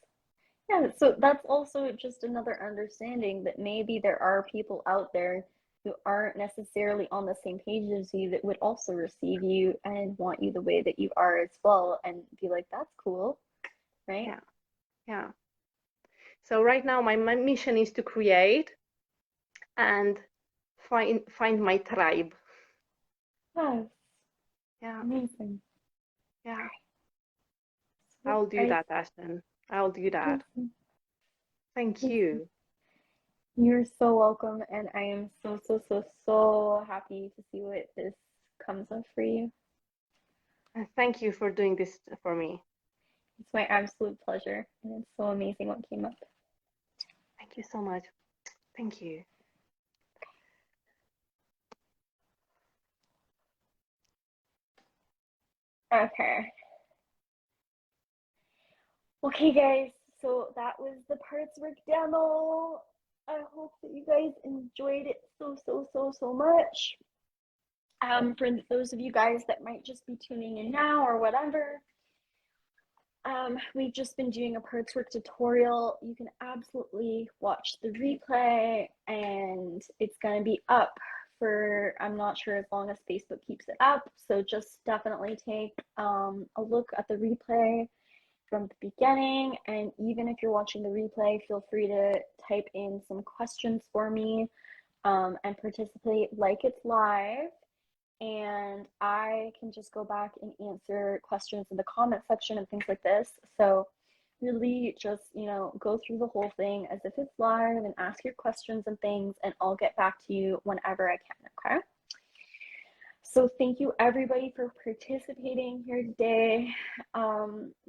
Yeah, so that's also just another understanding that maybe there are people out there who aren't necessarily on the same page as you that would also receive you and want you the way that you are as well and be like, that's cool, right? Yeah, yeah. So right now my mission is to create and find my tribe. Yes, Yeah, amazing. yeah. So I'll do I that, Ashton. I'll do that. listen, Thank listen. you. You're so welcome, and I am so, so, so, so happy to see what this comes of for you. And thank you for doing this for me. It's my absolute pleasure, and it's so amazing what came up. Thank you so much. Thank you. Okay. Okay, guys, so that was the Perchwork demo. I hope that you guys enjoyed it so, so, so, so much. For those of you guys that might just be tuning in now or whatever, we've just been doing a Perchwork tutorial. You can absolutely watch the replay, and it's going to be up for, I'm not sure, as long as Facebook keeps it up. So just definitely take a look at the replay from the beginning. And even if you're watching the replay, feel free to type in some questions for me and participate like it's live. And I can just go back and answer questions in the comment section and things like this. So really just, go through the whole thing as if it's live and ask your questions and things, and I'll get back to you whenever I can, okay? So thank you everybody for participating here today.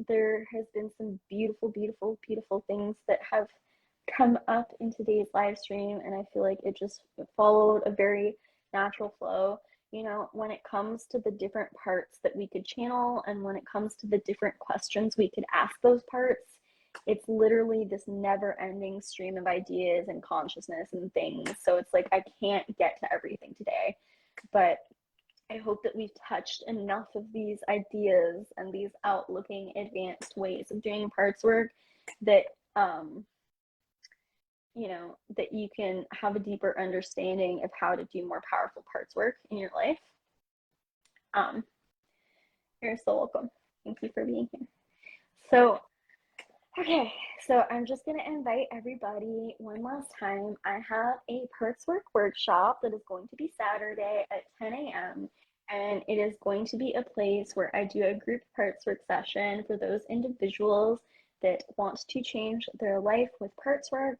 There has been some beautiful, beautiful, beautiful things that have come up in today's live stream, and I feel like it just followed a very natural flow. When it comes to the different parts that we could channel, and when it comes to the different questions we could ask those parts, it's literally this never-ending stream of ideas and consciousness and things. So it's like I can't get to everything today, but I hope that we've touched enough of these ideas and these outlooking advanced ways of doing parts work that that you can have a deeper understanding of how to do more powerful parts work in your life. Um, you're so welcome. Thank you for being here. So, okay, so I'm just going to invite everybody one last time. I have a Perchwork workshop that is going to be Saturday at 10 a.m. And it is going to be a place where I do a group Perchwork session for those individuals that want to change their life with Perchwork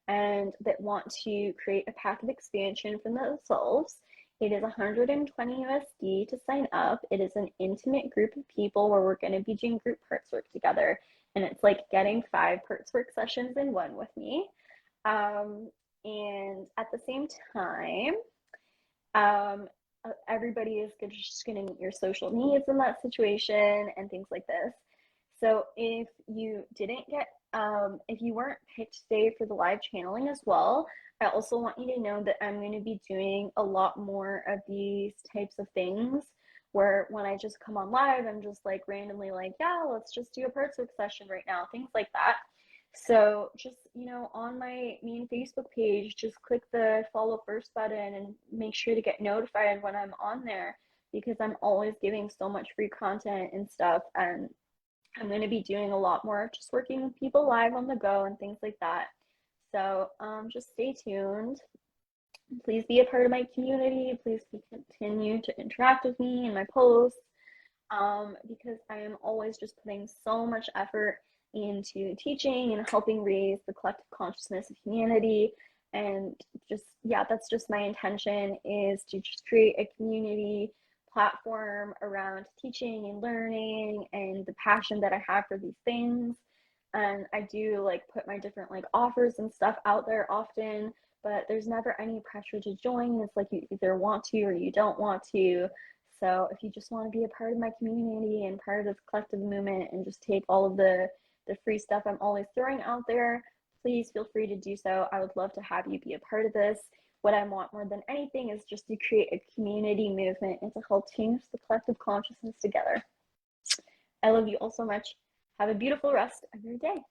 and that want to create a path of expansion for themselves. It is 120 USD to sign up. It is an intimate group of people where we're going to be doing group Perchwork together. And it's like getting 5 Perchwork sessions in one with me. And at the same time, everybody is just going to meet your social needs in that situation and things like this. So if you didn't get, if you weren't picked today for the live channeling as well, I also want you to know that I'm going to be doing a lot more of these types of things where when I just come on live, I'm just like randomly like, yeah, let's just do a Perchwork session right now, things like that. So just, on my main Facebook page, just click the follow first button and make sure to get notified when I'm on there, because I'm always giving so much free content and stuff. And I'm going to be doing a lot more just working with people live on the go and things like that. So just stay tuned. Please be a part of my community. Please continue to interact with me and my posts. because I am always just putting so much effort into teaching and helping raise the collective consciousness of humanity. And just, yeah, that's just my intention, is to just create a community platform around teaching and learning and the passion that I have for these things. And I do like put my different like offers and stuff out there often, but there's never any pressure to join. It's like you either want to or you don't want to. So if you just want to be a part of my community and part of this collective movement and just take all of the free stuff I'm always throwing out there, please feel free to do so. I would love to have you be a part of this. What I want more than anything is just to create a community movement and to help change the collective consciousness together. I love you all so much. Have a beautiful rest of your day.